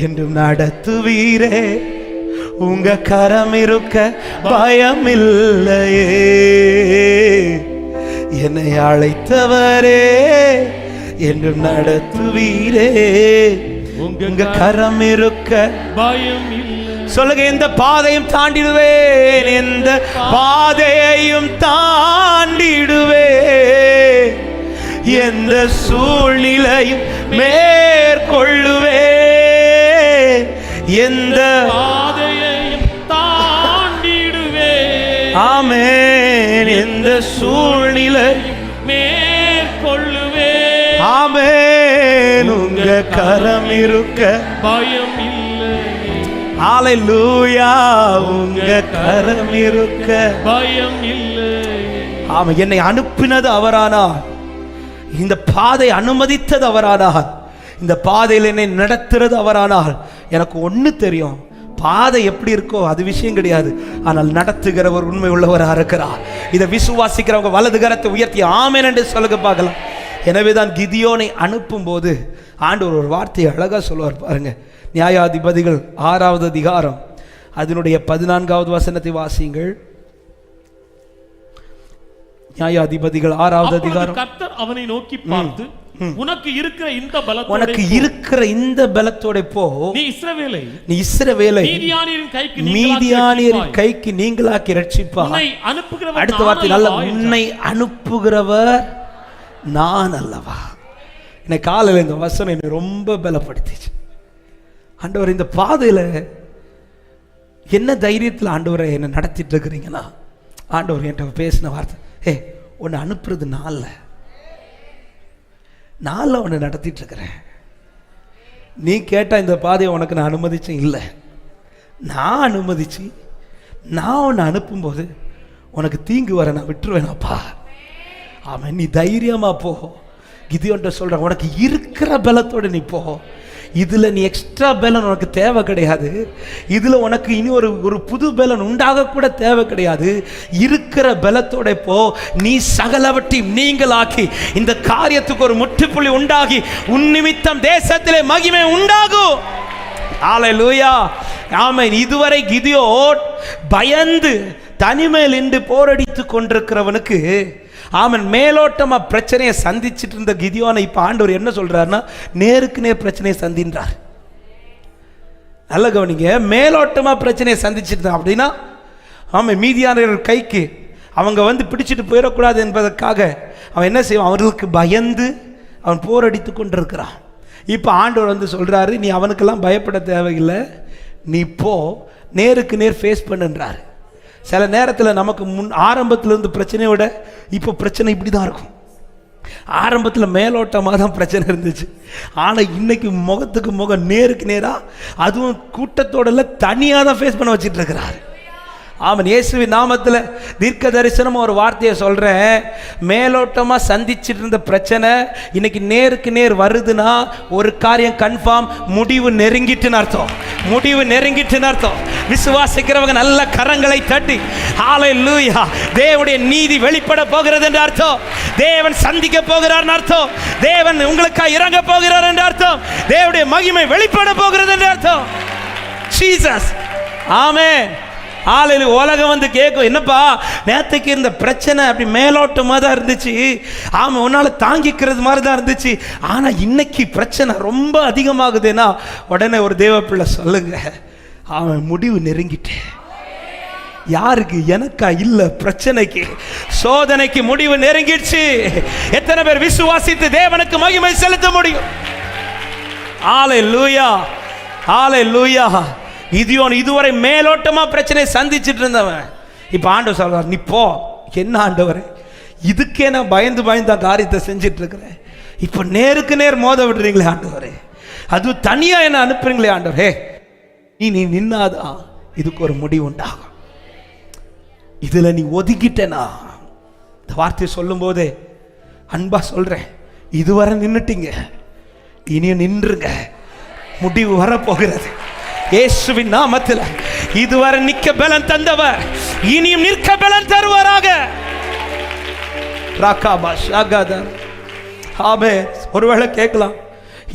என்றும் நடத்துவீரே, உங்க கரம் இருக்க பயம் இல்லையே. என்னை அழைத்தவரே என்றும் நடத்துவீரே, உங்க கரம் இருக்க பயம் இல்லை. சொல்லுங்க, எந்த பாதையும் தாண்டிடுவேன், எந்த பாதையையும் தாண்டிடுவேன், எந்த சூழ்நிலையும் மேற்கொள்ளுவேன், எந்த பாதையையும் தாண்டிடுவேன். ஆமென். எந்த சூழ்நிலையும் மேற்கொள்ளுவேன். ஆமென். உங்க கரம் இருக்க பயம் இல்லை. ஹல்லேலூயா. உங்க கரம் இருக்க பயம் இல்லை. ஆமா, என்னை அனுப்பினது அவரானார், இந்த பாதை அனுமதித்தது அவரானார், இந்த பாதையில் என்னை நடத்துறது அவரானார். எனக்கு ஒன்று தெரியும், பாதை எப்படி இருக்கோ அது விஷயம் கிடையாது, ஆனால் நடத்துகிறவர் உண்மை உள்ளவராக இருக்கிறார். இதை விசுவாசிக்கிறவங்க வலது கரத்தை உயர்த்தி ஆமென் என்று சொல்லுங்க பார்க்கலாம். எனவே தான் கிதியோனை அனுப்பும் போது ஆண்டவர் ஒரு வார்த்தையை அழகா சொல்லுவார் பாருங்க. நியாயாதிபதிகள் 6வது அதிகாரம் அதனுடைய 14வது வசனத்தை வாசியுங்கள். நியாயாதிபதிகள் 6வது அதிகாரம். கர்த்தர் அவனை நோக்கி பார்த்து, உனக்கு இருக்கிற இந்த பலத்தோட போ, நீ இஸ்ரவேலை மீதியானியரின் கைக்கு நீங்களாக்கி ரட்சிப்பார். அடுத்த வார்த்தை நல்ல, உன்னை அனுப்புகிறவர் நான் அல்லவா. என்னை காலையில் இந்த வசனம் என்னை ரொம்ப பலப்படுத்திச்சு. ஆண்டவர், இந்த பாதையில என்ன தைரியத்தில் ஆண்டவரை என்னை நடத்திட்டு இருக்கிறீங்கன்னா, ஆண்டவர் என்கிட்ட பேசின வார்த்தை, உன்னை அனுப்புறது நாளில் உன்னை நடத்திட்டு இருக்கிறேன். நீ கேட்ட இந்த பாதையை உனக்கு நான் அனுமதிச்சேன் இல்லை, நான் அனுமதிச்சு நான் உன்னை அனுப்பும்போது உனக்கு தீங்கு வர நான் விட்டுருவேனாப்பா. ஆமாம், நீ தைரியமா போ. கிதியோன்ட்ட சொல்கிறேன், உனக்கு இருக்கிற பலத்தோடு நீ போ. இதில் நீ எக்ஸ்ட்ரா பலன் உனக்கு தேவை கிடையாது, இதில் உனக்கு இனி ஒரு புது பலன் உண்டாக கூட தேவை கிடையாது. இருக்கிற பலத்தோட போ. நீ சகலவற்றையும் நீங்களாக்கி இந்த காரியத்துக்கு ஒரு முற்றுப்புள்ளி உண்டாகி உன் நிமித்தம் தேசத்திலே மகிமை உண்டாகும். ஹல்லேலூயா. ஆமென். இதுவரை கிதியோன் பயந்து தனிமையில் நின்று போரடித்து கொண்டிருக்கிறவனுக்கு, ஆமன், மேலோட்டமா பிரச்சனையை சந்திச்சுட்டு இருந்த கிதியோனை இப்ப ஆண்டவர் என்ன சொல்றாருன்னா, நேருக்கு நேர் பிரச்சனையை சந்தின்றார். நல்ல கவனிங்க, மேலோட்டமா பிரச்சனையை சந்திச்சுட்டு அப்படின்னா, ஆமாம், மீதியானவர்கள் கைக்கு அவங்க வந்து பிடிச்சிட்டு போயிடக்கூடாது என்பதற்காக அவன் என்ன செய்வான், அவர்களுக்கு பயந்து அவன் போரடித்து கொண்டிருக்கிறான். இப்போ ஆண்டவர் வந்து சொல்றாரு, நீ அவனுக்கெல்லாம் பயப்பட தேவையில்லை, நீ போ, நேருக்கு நேர் ஃபேஸ் பண்ணுன்றார். சில நேரத்தில் நமக்கு ஆரம்பத்தில் இருந்து பிரச்சனையை விட இப்போ பிரச்சனை இப்படி தான் இருக்கும். ஆரம்பத்தில் மேலோட்டமாக தான் பிரச்சனை இருந்துச்சு, ஆனால் இன்னைக்கு முகத்துக்கு முகம் நேருக்கு நேராக, அதுவும் கூட்டத்தோட தனியாக தான் ஃபேஸ் பண்ண வச்சுட்டு இருக்கிறாரு. ஆமாம், இயேசுவின் நாமத்தில் தீர்க்க தரிசனம் ஒரு வார்த்தையை சொல்கிறேன். மேலோட்டமாக சந்திச்சுட்டு இருந்த பிரச்சனை இன்னைக்கு நேருக்கு நேர் வருதுன்னா ஒரு காரியம் கன்ஃபார்ம், முடிவு நெருங்கிட்டுன்னு அர்த்தம். முடிவு நெருங்கிட்டுன்னு அர்த்தம். விசுவாசிக்கிறவங்க நல்ல கரங்களை தட்டி ஹல்லேலூயா, தேவனுடைய நீதி வெளிப்பட போகிறது என்று அர்த்தம். தேவன் சந்திக்க போகிறார் அர்த்தம். தேவன் உங்களுக்காக இறங்க போகிறார் என்று அர்த்தம். தேவனுடைய மகிமை வெளிப்பட போகிறது என்று அர்த்தம். ஜீசஸ். ஆமென். ஹல்லேலூயா. உலகம் வந்து கேட்கும், என்னப்பா நேற்றுக்கு இந்த பிரச்சனை அப்படி மேலோட்டமாக தான் இருந்துச்சு, ஆமாம் உன்னால் தாங்கிக்கிறது மாதிரி தான் இருந்துச்சு, ஆனால் இன்னைக்கு பிரச்சனை ரொம்ப அதிகமாகுதுன்னா உடனே ஒரு தேவ பிள்ளை சொல்லுங்க, அவன் முடிவு நெருங்கிட்டேன். யாருக்கு? எனக்கா? இல்ல, பிரச்சனைக்கு, சோதனைக்கு முடிவு நெருங்கிடுச்சு. எத்தனை பேர் விசுவாசித்து தேவனுக்கு மகிமை செலுத்த முடியும்? ஹல்லேலூயா, ஹல்லேலூயா. கிதியோன் இதுவரை மேலோட்டமா பிரச்சனை சந்திச்சிட்டு இருந்தவன் இப்போ ஆண்டவர் சொல்றார், நீ போ. என்ன ஆண்டவரே, இதுக்கே நான் பயந்து பயந்து தான் காரியத்தை செஞ்சிட்டு இருக்கிறேன், இப்போ நேருக்கு நேர் மோத விடுறீங்களே ஆண்டவரே, அது தனியா என்ன அனுப்புறீங்களே ஆண்டவரே, நீ நின்னாதான் இதுக்கு ஒரு முடிவு உண்டாகும். இதுல நீ ஒதுக்கிட்டேனா, இந்த வார்த்தையை சொல்லும் போதே அன்பா சொல்றேன், இதுவரை நின்னுட்டீங்க, இனியும் நின்றுங்க, முடிவு வரப்போகிறது இயேசுவின் நாமத்தில். இதுவரை நிற்க பலன் தந்தவர் இனியும் நிற்க பலன் தருவாராக. ஒருவேளை கேட்கலாம்,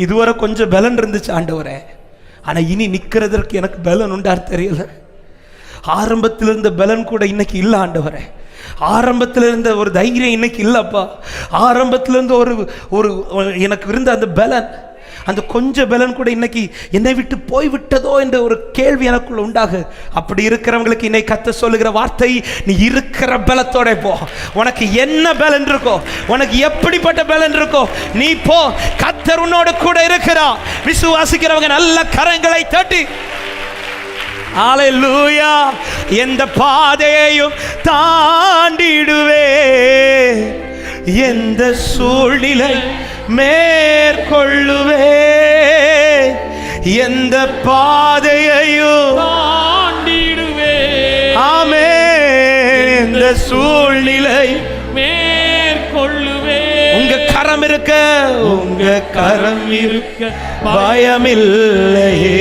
இதுவரை கொஞ்சம் பலன் இருந்துச்சு ஆண்டவரே, ஆனா இனி நிக்கிறதற்கு எனக்கு பலன் உண்டார் தெரியல. ஆரம்பத்தில் இருந்த பலன் கூட இன்னைக்கு இல்ல ஆண்டவரே, ஆரம்பத்தில் இருந்த ஒரு தைரியம் இன்னைக்கு இல்லப்பா, ஆரம்பத்தில் இருந்த ஒரு எனக்கு இருந்த அந்த பலன், அந்த கொஞ்ச பலன் கூட இன்னைக்கு என்னை விட்டு போய்விட்டதோ என்ற ஒரு கேள்வி எனக்குள்ள உண்டாகு. அப்படி இருக்கிறவங்களுக்கு இன்னைக்கு கர்த்தர் சொல்லுகிற வார்த்தை, நீ இருக்கிற பலத்தோட போ. உனக்கு என்ன பலன் இருக்கோ, உனக்கு எப்படிப்பட்ட பலன் இருக்கோ, நீ போ. கர்த்தர் உன்னோட கூட இருக்கிறார். விசுவாசிக்கிறவங்க நல்ல கரங்களை தட்டி ஹல்லேலூயா. எந்த பாதையையும் தாண்டிடுவே, எந்த சூழ்நிலை மேற்கொள்ளுவே, எந்த பாதையையும் தாண்டிடுவே. ஆமென். எந்த சூழ்நிலை மேற்கொள்ளுவே. உங்க கரம் இருக்க, உங்க கரம் இருக்க பயமில்லையே,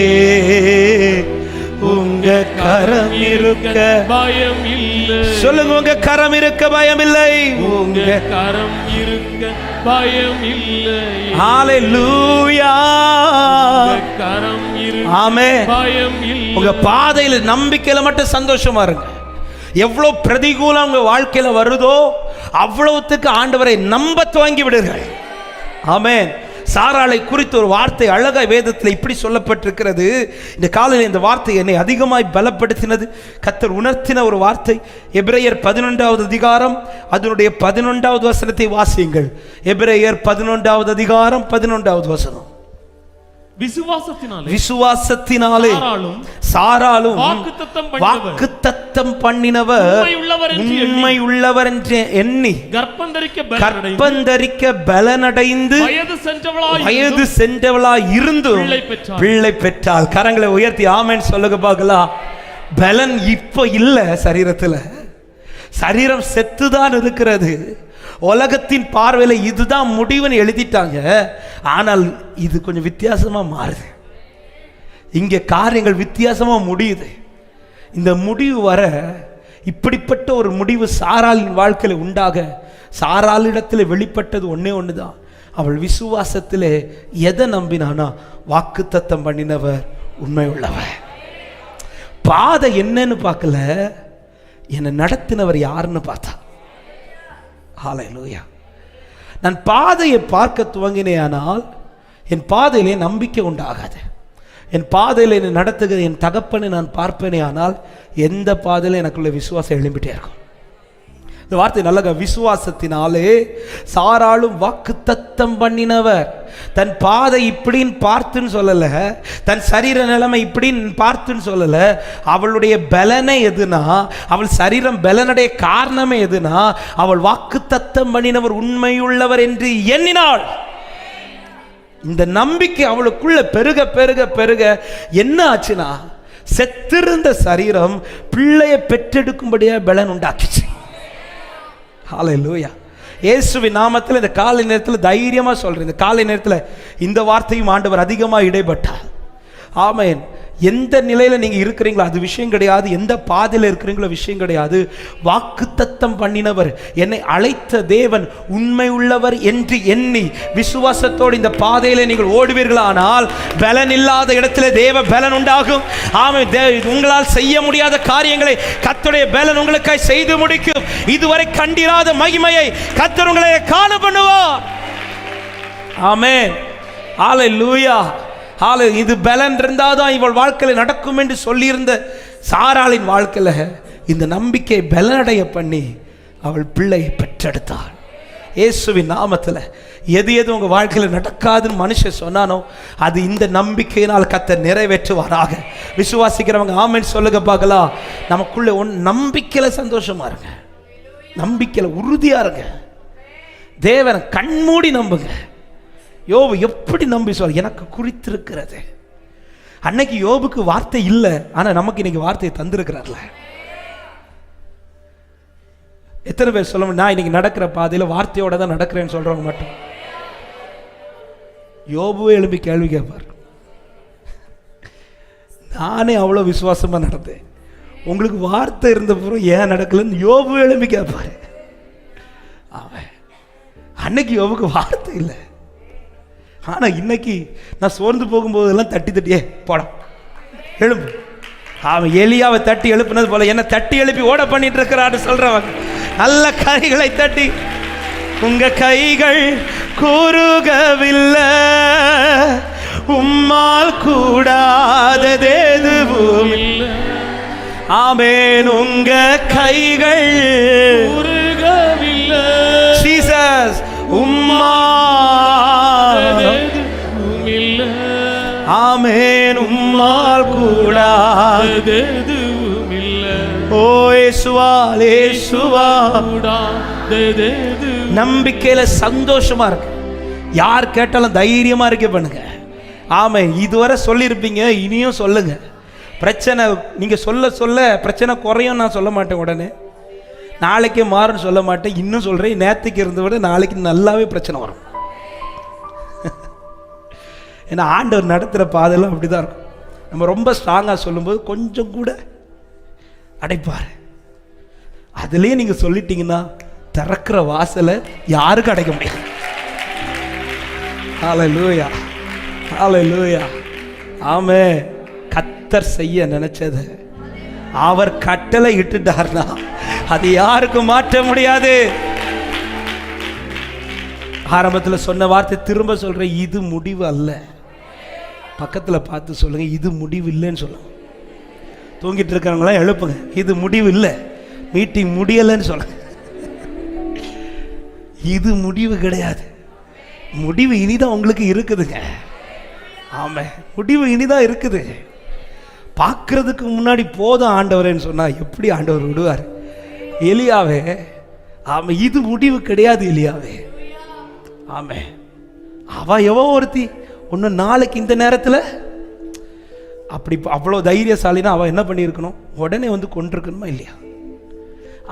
உங்க கரம் இருக்க பயம் இல்லை. சொல்லுங்க, உங்க கரம் இருக்க பயம் இல்லை, உங்க கரம் இருக்க பயம் இல்லை. ஹல்லேலூயா. கரம் இருக்க ஆமென் பயம் இல்லை. உங்க பாதையில நம்பிக்கையில மட்டும் சந்தோஷமா இருங்க. எவ்வளவு பிரதிகூலம் உங்க வாழ்க்கையில வருதோ அவ்வளவுத்துக்கு ஆண்டவரை நம்ப துவங்கி விடுங்கள். ஆமென். சாராளை குறித்து ஒரு வார்த்தை அழகாய் வேதத்தில் இப்படி சொல்லப்பட்டிருக்கிறது. இந்த காலையில் இந்த வார்த்தை என்னை அதிகமாய் பலப்படுத்தினது. கர்த்தர் உணர்த்தின ஒரு வார்த்தை. எபிரேயர் 11வது அதிகாரம் அதனுடைய 11வது வசனத்தை வாசியுங்கள். எபிரேயர் 11வது அதிகாரம் 11வது வசனம். விசுவாசத்தினாலே சாராளும் வாக்குத்தத்தம் பண்ணினவர் உண்மை உள்ளவர் என்று எண்ணி கர்ப்பந்தரிக்க பலனடைந்து வயது சென்றவளாய் இருந்தும் பிள்ளை பெற்றாள். கரங்களை உயர்த்தி ஆமென் சொல்லுங்க பார்க்கலாம். பலன் இப்ப இல்ல, சரீரத்துல சரீரம் செத்துதான் இருக்கிறது. உலகத்தின் பார்வையில் இதுதான் முடிவுன்னு எழுதிட்டாங்க. ஆனால் இது கொஞ்சம் வித்தியாசமா மாறுது. இங்கே காரியங்கள் வித்தியாசமா முடியுது. இந்த முடிவு வர இப்படிப்பட்ட ஒரு முடிவு சாராளின் வாழ்க்கையில் உண்டாக சாராளிடத்தில் வெளிப்பட்டது ஒன்னே ஒண்ணுதான். அவள் விசுவாசத்திலே எதை நம்பினானா, வாக்குத்தத்தம் பண்ணினவர் உண்மை உள்ளவர். பாதை என்னன்னு பார்க்கல, என்னை நடத்தினவர் யாருன்னு பார்த்தா. ஹல்லேலூயா. நான் பாதையை பார்க்க துவங்கினேயானால் என் பாதையிலே நம்பிக்கை உண்டாகாது. என் பாதையில் என்னை நடத்துகிற என் தகப்பனை நான் பார்ப்பேனே ஆனால் எந்த பாதையில எனக்குள்ள விசுவாசம் எழும்பிட்டே இருக்கும். இந்த வார்த்தை நல்ல விசுவாசத்தினாலே சாராளும் வாக்குத்தத்தம் பண்ணினவர். தன் பாதை இப்படின்னு பார்த்துன்னு சொல்லல, தன் சரீர நிலைமை இப்படின்னு பார்த்துன்னு சொல்லல. அவளுடைய பலனை எதுனா, அவள் சரீரம் பலனுடைய காரணமே எதுனா, அவள் வாக்குத்தத்தம் பண்ணினவர் உண்மையுள்ளவர் என்று எண்ணினாள். இந்த நம்பிக்கை அவளுக்குள்ள பெருக பெருக பெருக என்ன ஆச்சுன்னா, செத்திருந்த சரீரம் பிள்ளையை பெற்றெடுக்கும்படியா பலன் உண்டாக்கிச்சு. ஹல்லேலூயா. இயேசுவின் நாமத்தில் இந்த காலை நேரத்தில் தைரியமா சொல்றேன். இந்த காலை நேரத்தில் இந்த வார்த்தையும் ஆண்டவர் அதிகமாக இடைப்பட்டார். ஆமென். எந்த நிலையில நீங்க இருக்கிறீங்களோ அது விஷயம் கிடையாது, எந்த பாதையில இருக்கிறீங்களோ விஷயம் கிடையாது. வாக்குத்தத்தம் பண்ணினவர், என்னை அழைத்த தேவன் உண்மை உள்ளவர் என்று எண்ணி விசுவாசத்தோடு இந்த பாதையில நீங்கள் ஓடுவீர்களானால் பலன் இல்லாத இடத்துல தேவ பலன் உண்டாகும். ஆமென். உங்களால் செய்ய முடியாத காரியங்களை கர்த்தருடைய பலன் உங்களுக்காய் செய்து முடிக்கும். இதுவரை கண்டிராத மகிமையை கர்த்தர் உங்களை காண பண்ணுவார். ஆமென். ஹல்லேலூயா. இது பலன் இருந்தாதான் இவள் வாழ்க்கையில் நடக்கும் என்று சொல்லியிருந்த சாராளின் வாழ்க்கையில் இந்த நம்பிக்கை பலனடைய பண்ணி அவள் பிள்ளையை பெற்றெடுத்தாள். இயேசுவின் நாமத்தில் எது எது உங்க வாழ்க்கையில நடக்காதுன்னு மனுஷன் சொன்னானோ அது இந்த நம்பிக்கையினால் கர்த்தர் நிறைவேற்றுவாராக. விசுவாசிக்கிறவங்க ஆமென் சொல்லுங்க பார்க்கலாம். நமக்குள்ள நம்பிக்கையில சந்தோஷமா இருங்க, நம்பிக்கையில உறுதியா இருங்க, தேவனை கண்மூடி நம்புங்க. யோபு எப்படி நம்பி சொல்ல, எனக்கு குறித்திருக்கிறது. அன்னைக்கு யோபுக்கு வார்த்தை இல்லை, ஆனா நமக்கு இன்னைக்கு வார்த்தையை தந்திருக்கிறார்ல. எத்தனை பேர் சொல்ல முடியும், நான் இன்னைக்கு நடக்கிற பாதையில வார்த்தையோட தான் நடக்கிறேன்னு சொல்றவங்க மட்டும்? யோபுவே எழுப்பி கேள்வி கேட்பார், நானே அவ்வளோ விசுவாசமா நடந்தேன், உங்களுக்கு வார்த்தை இருந்த பிறகு ஏன் நடக்கலன்னு யோபு எழுப்பி கேட்பாரு. அவன் அன்னைக்கு யோபுக்கு வார்த்தை இல்லை, ஆனா இன்னைக்கு நான் சோர்ந்து போகும்போதெல்லாம் தட்டி தட்டியே போட எழுப்பு. அவன் எலியாவை தட்டி எழுப்புனது போல என்ன தட்டி எழுப்பி ஓட பண்ணிட்டு இருக்கிறான்னு சொல்றவன். நல்ல கைகளை தட்டி, உங்க கைகள் கூறுகவில்லை, உம்மால் கூடாதது எதுவும் இல்லை. ஆமென். உங்க கைகள் கூறுகவில்லை, ஜீசஸ், உம்மால் எதுவும் இல்லை. ஆமென். உம்மால் கூடாதது எதுவும் இல்லை. ஓ இயேசுவால், இயேசுவா கூடாதது. நம்பிக்கையில சந்தோஷமா இருக்கு. யார் கேட்டாலும் தைரியமா இருக்க பண்ணுங்க. ஆமென். இதுவரை சொல்லியிருப்பீங்க, இனியும் சொல்லுங்க. பிரச்சனை நீங்க சொல்ல சொல்ல பிரச்சனை குறையும் நான் சொல்ல மாட்டேன், உடனே நாளைக்கே மாறுன்னு சொல்ல மாட்டேன், இன்னும் சொல்றேன். நேற்றுக்கு இருந்த விட நாளைக்கு நல்லாவே பிரச்சனை வரும். ஏன்னா ஆண்டவர் நடத்துகிற பாதையெல்லாம் அப்படிதான் இருக்கும். நம்ம ரொம்ப ஸ்ட்ராங்காக சொல்லும்போது கொஞ்சம் கூட அடைப்பார். அதுலேயே நீங்கள் சொல்லிட்டீங்கன்னா திறக்கிற வாசலை யாருக்கும் அடைக்க முடியாது. ஹல்லேலூயா, ஹல்லேலூயா. ஆமே. கர்த்தர் செய்ய நினைச்சது அவர் கட்டளை இட்டுட்டார்னா அது யாருக்கும் மாற்ற முடியாது. ஆரம்பத்தில் சொன்ன வார்த்தை திரும்ப சொல்றேன், இது முடிவு அல்ல. பக்கத்தில் பார்த்து சொல்லுங்க, இது முடிவு இல்லைன்னு சொல்லுங்க. தூங்கிட்டு இருக்கிறவங்களாம் எழுப்புங்க, இது முடிவு இல்லை, மீட்டிங் முடியலைன்னு சொல்லுங்க. இது முடிவு கிடையாது, முடிவு இனிதான் உங்களுக்கு இருக்குதுங்க. ஆமா, முடிவு இனிதான் இருக்குது. பார்க்கறதுக்கு முன்னாடி போதும் ஆண்டவரேன்னு சொன்னா எப்படி ஆண்டவர் விடுவார்? எலியாவே, ஆமா, இது முடிவு கிடையாது எலியாவே. ஆமே. அவ எவோ ஒருத்தி ஒன்று நாளைக்கு இந்த நேரத்தில் அப்படி அவ்வளோ தைரியசாலினா அவள் என்ன பண்ணியிருக்கணும்? உடனே வந்து கொண்டிருக்கணுமா இல்லையா?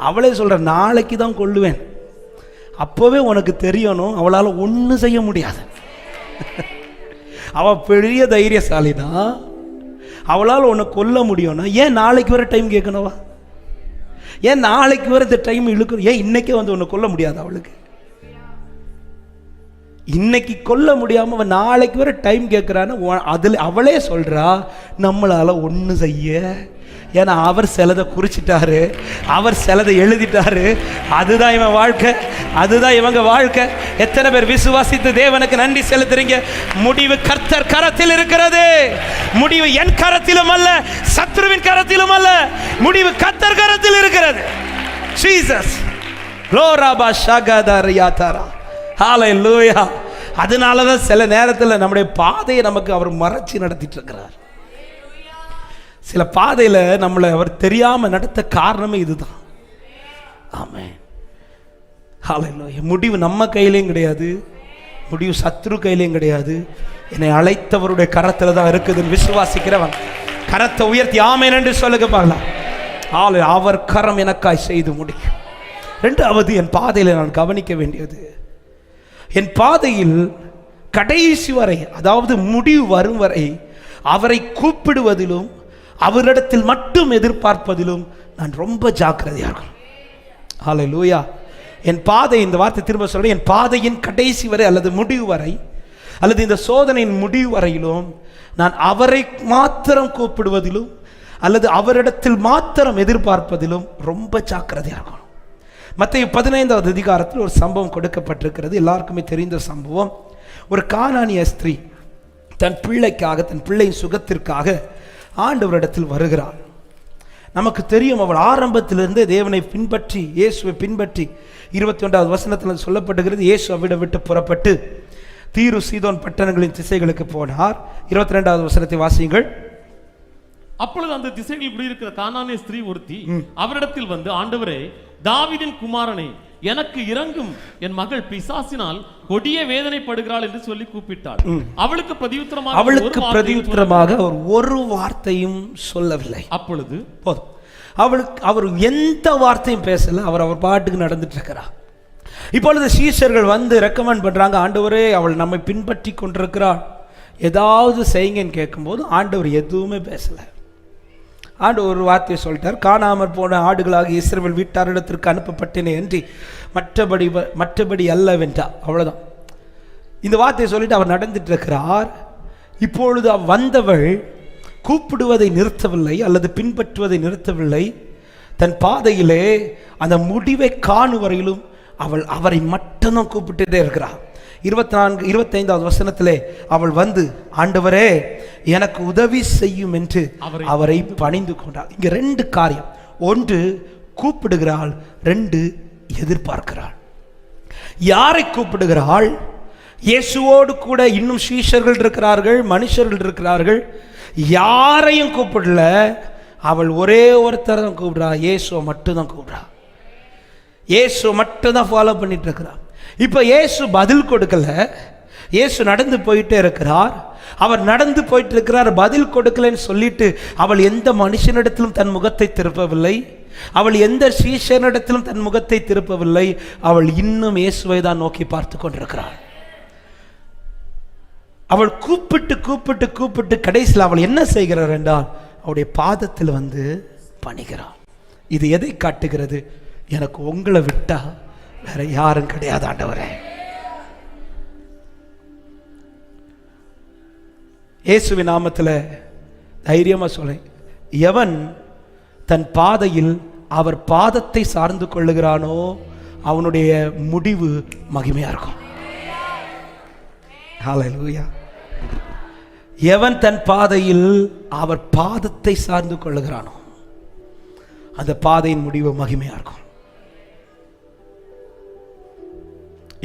அவளே சொல்கிற நாளைக்கு தான் கொள்ளுவேன். அப்போவே உனக்கு தெரியணும் அவளால் ஒன்றும் செய்ய முடியாது. அவள் பெரிய தைரியசாலினா அவளால் உன்னை கொல்ல முடியும்னா ஏன் நாளைக்கு வர டைம் கேட்கணுவா? ஏன் நாளைக்கு வர இந்த டைம் இழுக்கணும்? ஏன் இன்னைக்கே வந்து உன்னை கொல்ல முடியாது? அவளுக்கு இன்னைக்கு கொல்ல முடியாம அவன் நாளைக்கு வர டைம் கேட்கிறான்னு அதில் அவளே சொல்றா நம்மளால ஒன்று செய்ய. ஏன்னா அவர் சிலதை குறிச்சிட்டாரு, அவர் சிலதை எழுதிட்டாரு. அதுதான் இவன் வாழ்க்கை, அதுதான் இவங்க வாழ்க்கை. எத்தனை பேர் விசுவாசித்து தேவனுக்கு நன்றி செலுத்துறீங்க? முடிவு கர்த்தர் கரத்தில் இருக்கிறது. முடிவு என் கரத்திலும் அல்ல, சத்ருவின் கரத்திலும் அல்ல, முடிவு கர்த்தர் கரத்தில் இருக்கிறது. ஜீசஸ் லோராபா ஷகதரியாதரா. ஹல்லேலூயா. அதனால தான் சில நேரத்தில் நம்முடைய பாதையை நமக்கு அவர் மறைச்சி நடத்திட்டு இருக்கிறார். சில பாதையில் நம்மளை அவர் தெரியாமல் நடத்த காரணமே இதுதான். ஆமென். ஹல்லேலூயா. முடிவு நம்ம கையிலையும் கிடையாது, முடிவு சத்ரு கையிலையும் கிடையாது. என்னை அழைத்தவருடைய கரத்தில் தான் இருக்குதுன்னு விசுவாசிக்கிறவன் கரத்தை உயர்த்தி ஆமென் என்று சொல்லுங்க பார்க்கலாம். அவர் கரம் எனக்காய் செய்து முடிக்கும். ரெண்டாவது, என் பாதையில் நான் கவனிக்க வேண்டியது, என் பாதையில் கடைசி வரை, அதாவது முடிவு வரும் வரை அவரை கூப்பிடுவதிலும் அவரிடத்தில் மட்டும் எதிர்பார்ப்பதிலும் நான் ரொம்ப ஜாக்கிரதையாக இருக்கணும். ஹல்லேலூயா. என் பாதை, இந்த வார்த்தை திரும்ப சொல்றேன், என் பாதையின் கடைசி வரை அல்லது முடிவு வரை அல்லது இந்த சோதனையின் முடிவு வரையிலும் நான் அவரை மாத்திரம் கூப்பிடுவதிலும் அல்லது அவரிடத்தில் மாத்திரம் எதிர்பார்ப்பதிலும் ரொம்ப ஜாக்கிரதையாக இருக்கணும். மத்தேயு 15வது அதிகாரத்தில் ஒரு சம்பவம் கொடுக்கப்பட்டிருக்கிறது, எல்லாருக்குமே தெரிந்த சம்பவம். ஒரு கானானிய ஸ்திரீ தன் பிள்ளைக்காக, தன் பிள்ளையின் சுகத்திற்காக ஆண்டவரிடத்தில் வருகிறாள். நமக்கு தெரியும், அவள் ஆரம்பத்திலிருந்தே தேவனை பின்பற்றி, இயேசுவை பின்பற்றி. 21வது வசனத்தில் சொல்லப்படுகிறது, இயேசு அவ்விட விட்டு புறப்பட்டு தீரு சீதோன் பட்டணங்களின் திசைகளுக்கு போனார். 22வது வசனத்தை வாசியுங்கள். அப்பொழுது அந்த திசைகளில் குடியிருக்கிற கானானிய ஸ்திரீ ஒருத்தி அவரிடத்தில் வந்து, ஆண்டவரே, தாவீதின் குமாரனே, எனக்கு இரங்கும், என் மகள் பிசாசினால் கொடிய வேதனைப்படுகிறாள் என்று சொல்லி கூப்பிட்டாள். அவளுக்கு பிரதியுத்தரமாக அவர் ஒரு வார்த்தையும் சொல்லவில்லை. அப்பொழுது போதும், அவர் எந்த வார்த்தையும் பேசல. அவர் பாட்டுக்கு நடந்துட்டு இருக்கிறார். இப்பொழுது சீஷர்கள் வந்து ரெக்கமெண்ட் பண்றாங்க, ஆண்டவரே, அவள் நம்மை பின்பற்றி கொண்டிருக்கிறாள், ஏதாவது செய்யுங்கன்னு கேட்கும்போது ஆண்டவர் எதுவுமே பேசல. ஆண்டவர் ஒரு வார்த்தையை சொல்லிட்டார், காணாமற் போன ஆடுகளாக இஸ்ரவேல் வீட்டாரிடத்திற்கு அனுப்பப்பட்டேனே என்று மற்றபடி அல்லவென்றா. அவ்வளவுதான். இந்த வார்த்தையை சொல்லிட்டு அவர் நடந்துட்டு இருக்கிறார். இப்பொழுது வந்தவள் கூப்பிடுவதை நிறுத்தவில்லை அல்லது பின்பற்றுவதை நிறுத்தவில்லை. தன் பாதையிலே அந்த முடிவை காணும் வரையிலும் அவள் அவரை மட்டும்தான் கூப்பிட்டுட்டே இருக்கிறார். 25வது வசனத்திலே அவள் வந்து, ஆண்டவரே, எனக்கு உதவி செய்யும் என்று அவரை பணிந்து கொண்டாள். இங்க 2 காரியம். 1 கூப்பிடுகிறாள், 2 எதிர்பார்க்கிறாள். யாரை கூப்பிடுகிறாள்? இயேசுவோடு கூட இன்னும் சீஷர்கள் இருக்கிறார்கள், மனுஷர்கள் இருக்கிறார்கள். யாரையும் கூப்பிடல, அவள் ஒரே ஒருத்தர் தான் கூப்பிடுறா, இயேசுவை மட்டும்தான் கூப்பிடுறா. இயேசு மட்டும்தான் ஃபாலோ பண்ணிட்டு இருக்கிறார். இப்போ இயேசு பதில் கொடுக்கல, இயேசு நடந்து போயிட்டே இருக்கிறார். அவர் நடந்து போயிட்டு இருக்கிறார், பதில் கொடுக்கலன்னு சொல்லிட்டு அவள் எந்த மனுஷனிடத்திலும் தன் முகத்தை திருப்பவில்லை, அவள் எந்த சீஷனிடத்திலும் தன் முகத்தை திருப்பவில்லை. அவள் இன்னும் இயேசுவை தான் நோக்கி பார்த்து கொண்டிருக்கிறாள். அவள் கூப்பிட்டு கூப்பிட்டு கூப்பிட்டு கடைசியில் அவள் என்ன செய்கிறார் என்றால், அவருடைய பாதத்தில் வந்து பணிகிறாள். இது எதை காட்டுகிறது? எனக்கு உங்களை விட்டா வேற யாரும் கிடையாது ஆண்டவரே. இயேசுவின் நாமத்தில் தைரியமா சொல்றேன், எவன் தன் பாதையில் அவர் பாதத்தை சார்ந்து கொள்ளுகிறானோ அவனுடைய முடிவு மகிமையா இருக்கும். ஹல்லேலூயா. எவன் தன் பாதையில் அவர் பாதத்தை சார்ந்து கொள்ளுகிறானோ அந்த பாதையின் முடிவு மகிமையா இருக்கும்.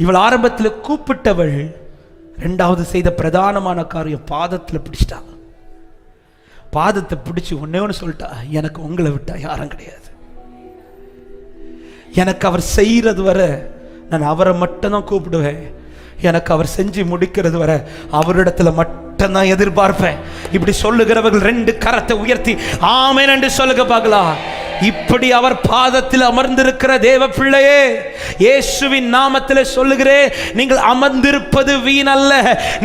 இவள் ஆரம்பத்தில் கூப்பிட்டவள் 2வது செய்த பிரதானமான காரியம் பாதத்தில் பிடிச்சிட்டாங்க. பாதத்தை பிடிச்சு ஒன்னே சொல்லிட்டா, எனக்கு உங்களை விட்டா யாரும் கிடையாது. எனக்கு அவர் செய்யறது வர நான் அவரை மட்டும்தான் கூப்பிடுவேன். எனக்கு அவர் செஞ்சு முடிக்கிறது வர அவரிடத்துல மட்டும்தான் எதிர்பார்ப்பேன். இப்படி சொல்லுகிறவர்கள் 2 கரத்தை உயர்த்தி ஆமென் என்று சொல்லுங்க பார்க்கலாம். இப்படி அவர் பாதத்தில் அமர்ந்திருக்கிற தேவ பிள்ளையே, இயேசுவின் நாமத்தில் சொல்லுகிறேன், நீங்கள் அமர்ந்திருப்பது வீணல்ல.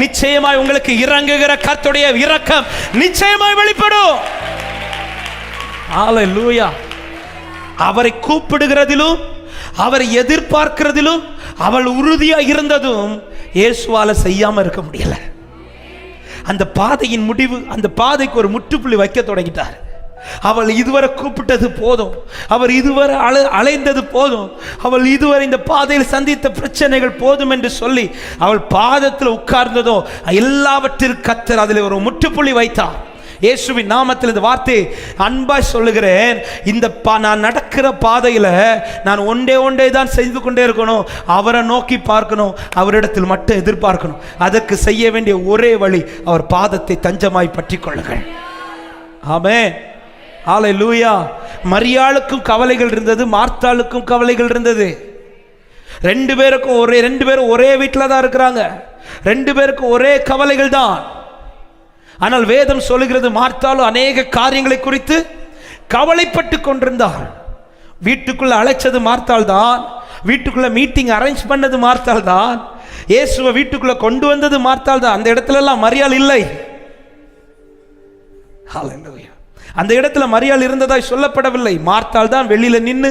நிச்சயமாய் உங்களுக்கு இறங்குகிற கர்த்தருடைய இரக்கம் நிச்சயமாய் வெளிப்படும். ஹல்லேலூயா. அவரை கூப்பிடுகிறதிலும் அவரை எதிர்பார்க்கிறதிலும் அவள் உறுதியா இருந்ததும் இயேசுவால செய்யாம இருக்க முடியல. அந்த பாதையின் முடிவு, அந்த பாதைக்கு ஒரு முற்றுப்புள்ளி வைக்க தொடங்கிட்டார். அவள் இதுவரை கூப்பிட்டது போதும், அவர் இதுவரை அலைந்தது போதும், அவள் இதுவரை இந்த பாதையில் சந்தித்த பிரச்சனைகள் போதும் என்று சொல்லி அவள் பாதத்தில் உட்கார்ந்ததோ எல்லாவற்றிற்கும் கர்த்தர் அதில் ஒரு முற்றுப்புள்ளி வைத்தார். இயேசுவின் நாமத்தில் இந்த வார்த்தை அன்பாய் சொல்லுகிறேன். இந்த நான் நடக்கிற பாதையில் நான் ஒன்றே தான் செய்து கொண்டே இருக்கணும், அவரை நோக்கி பார்க்கணும், அவரிடத்தில் மட்டும் எதிர்பார்க்கணும். அதற்கு செய்ய வேண்டிய ஒரே வழி, அவர் பாதத்தை தஞ்சமாய் பற்றி கொள்ளுங்கள். ஆமென். ஹல்லேலூயா. மரியாளுக்கும் கவலைகள் இருந்தது, மார்த்தாளுக்கும் கவலைகள் இருந்தது. 2 பேரும் ஒரே வீட்டில் தான் இருக்கிறாங்க. 2 பேருக்கும் ஒரே கவலைகள் தான். ஆனால் வேதம் சொல்லுகிறது, மார்த்தாலும் அநேக காரியங்களை குறித்து கவலைப்பட்டு கொண்டிருந்தாள். வீட்டுக்குள்ள அழைச்சது மார்த்தாள் தான், வீட்டுக்குள்ள மீட்டிங் அரேஞ்ச் பண்ணது மார்த்தாள் தான், இயேசுவை வீட்டுக்குள்ள கொண்டு வந்தது மார்த்தாள் தான். அந்த இடத்துல எல்லாம் மரியாள் இல்லை. ஹல்லேலூயா. அந்த இடத்துல மரியாள் இருந்ததாய் சொல்லப்படவில்லை. மார்த்தாள் தான் வெளியில நின்று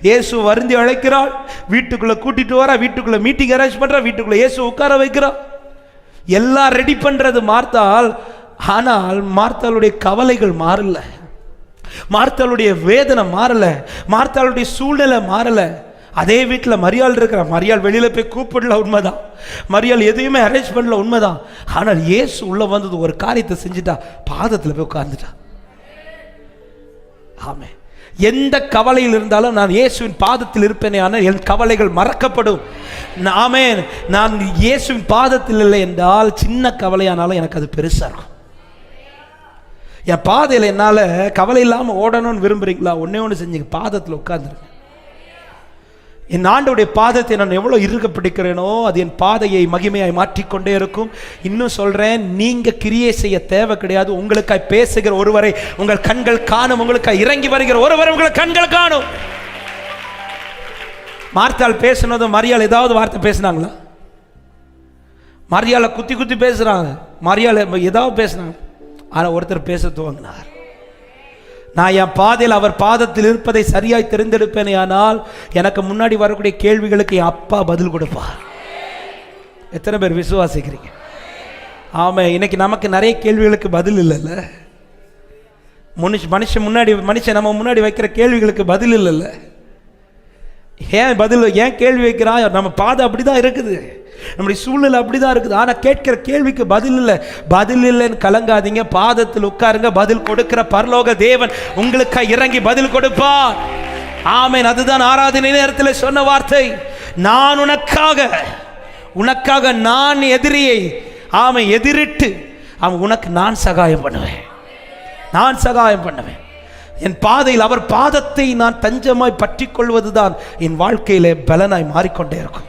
இயேசு வருந்தி அழைக்கிறாள், வீட்டுக்குள்ள கூட்டிட்டு வரா, வீட்டுக்குள்ள மீட்டிங் அரேஞ்ச் பண்றா, வீட்டுக்குள்ள இயேசு உட்கார வைக்கிறா, எல்லாம் ரெடி பண்றது மார்த்தாள். ஆனால் மார்த்தாளுடைய கவலைகள் மாறல, மார்த்தாளுடைய வேதனை மாறல, மார்த்தாளுடைய சூழ்நிலை மாறல. அதே வீட்டில் மரியாள் இருக்கிற, மரியாள் வெளியில போய் கூப்பிடல, உண்மைதான். மரியாள் எதையுமே அரேஞ்ச் பண்ணல, உண்மைதான். ஆனால் இயேசு உள்ள வந்தது ஒரு காரியத்தை செஞ்சுட்டா, பாதத்தில் போய் உட்கார்ந்துட்டா. ஆமென். எந்த கவலையில் இருந்தாலும் நான் இயேசுவின் பாதத்தில் இருப்பேனே, ஆனால் என் கவலைகள் மறக்கப்படும். ஆமென். நான் இயேசுவின் பாதத்தில் இல்லை என்றால் சின்ன கவலையானாலும் எனக்கு அது பெருசா இருக்கும். என் பாதையில் என்னால் கவலை இல்லாமல் ஓடணும்னு விரும்புறீங்களா? ஒன்னே ஒன்று செஞ்சுங்க, பாதத்தில் உட்கார்ந்துருங்க. என் ஆண்டவருடைய பாதத்தை நான் எவ்வளோ இறுக பிடிக்கிறேனோ அது என் பாதையை மகிமையாய் மாற்றிக்கொண்டே இருக்கும். இன்னும் சொல்றேன், நீங்க கிரியை செய்ய தேவை கிடையாது. உங்களுக்காய் பேசுகிற ஒருவரை உங்கள் கண்கள் காணும். உங்களுக்காய் இறங்கி வருகிற ஒருவரை உங்கள் கண்கள் காணும். மார்த்தாள் பேசினதும் மரியாள் ஏதாவது வார்த்தை பேசினாங்களா? மரியாளை குத்தி குத்தி பேசுறாங்க, மரியாள் ஏதாவது பேசினாங்க. ஆனால் ஒருத்தர் பேச துவங்கினார். நான் என் பாதையில் அவர் பாதத்தில் இருப்பதை சரியாய் தெரிந்தெடுப்பேனே, ஆனால் எனக்கு முன்னாடி வரக்கூடிய கேள்விகளுக்கு என் அப்பா பதில் கொடுப்பார். எத்தனை பேர் விசுவாசிக்கிறீங்க? ஆமா. இன்னைக்கு நமக்கு நிறைய கேள்விகளுக்கு பதில் இல்லைல்ல. மனுஷன் நம்ம முன்னாடி வைக்கிற கேள்விகளுக்கு பதில் இல்லைல்ல. ஏன் கேள்வி வைக்கிறான்? நம்ம பாதை அப்படிதான் இருக்குது, நம்முடைய சூழ்நிலை அப்படிதான் இருக்குது. ஆனா கேட்கிற கேள்விக்கு பதில் இல்லை. பதில் இல்லைன்னு கலங்காதீங்க, பாதத்தில் உட்காருங்க. பதில் கொடுக்கிற பரலோக தேவன் உங்களுக்கு இறங்கி பதில் கொடுப்பார். ஆமென். அதுதான் ஆராதனை நேரத்தில் சொன்ன வார்த்தை. நான் உனக்காக நான் எதிரியை எதிரிட்டு உனக்கு நான் சகாயம் பண்ணுவேன். என் பாதையில் அவர் பாதத்தை நான் தஞ்சமாய் பற்றி கொள்வதுதான் என் வாழ்க்கையிலே பலனாய் மாறிக்கொண்டே இருக்கும்.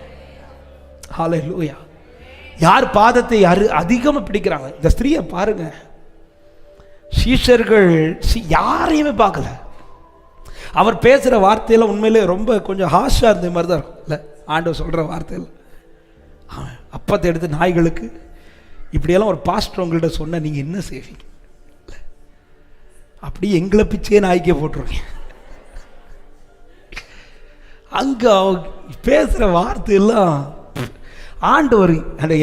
ஹல்லேலூயா. யார் பாதத்தை அதிகமாக பிடிக்கிறாங்க? இந்த ஸ்திரீயை பாருங்க. சீஷர்கள் யாரையுமே பார்க்கல. அவர் பேசுகிற வார்த்தையில உண்மையிலே ரொம்ப கொஞ்சம் ஹாஷாக இருந்த மாதிரி தான் இருக்கும் இல்லை? ஆண்டவர் சொல்கிற வார்த்தையில் அப்பத்தை எடுத்து நாய்களுக்கு இப்படியெல்லாம் ஒரு பாஸ்டர் உங்கள்கிட்ட சொன்ன நீங்கள் என்ன செய்வீங்க? அப்படி எங்களை பிச்சையே நாய்க்கே போட்டுருவீங்க. அங்க பேசுகிற வார்த்தையெல்லாம் ஆண்டவர்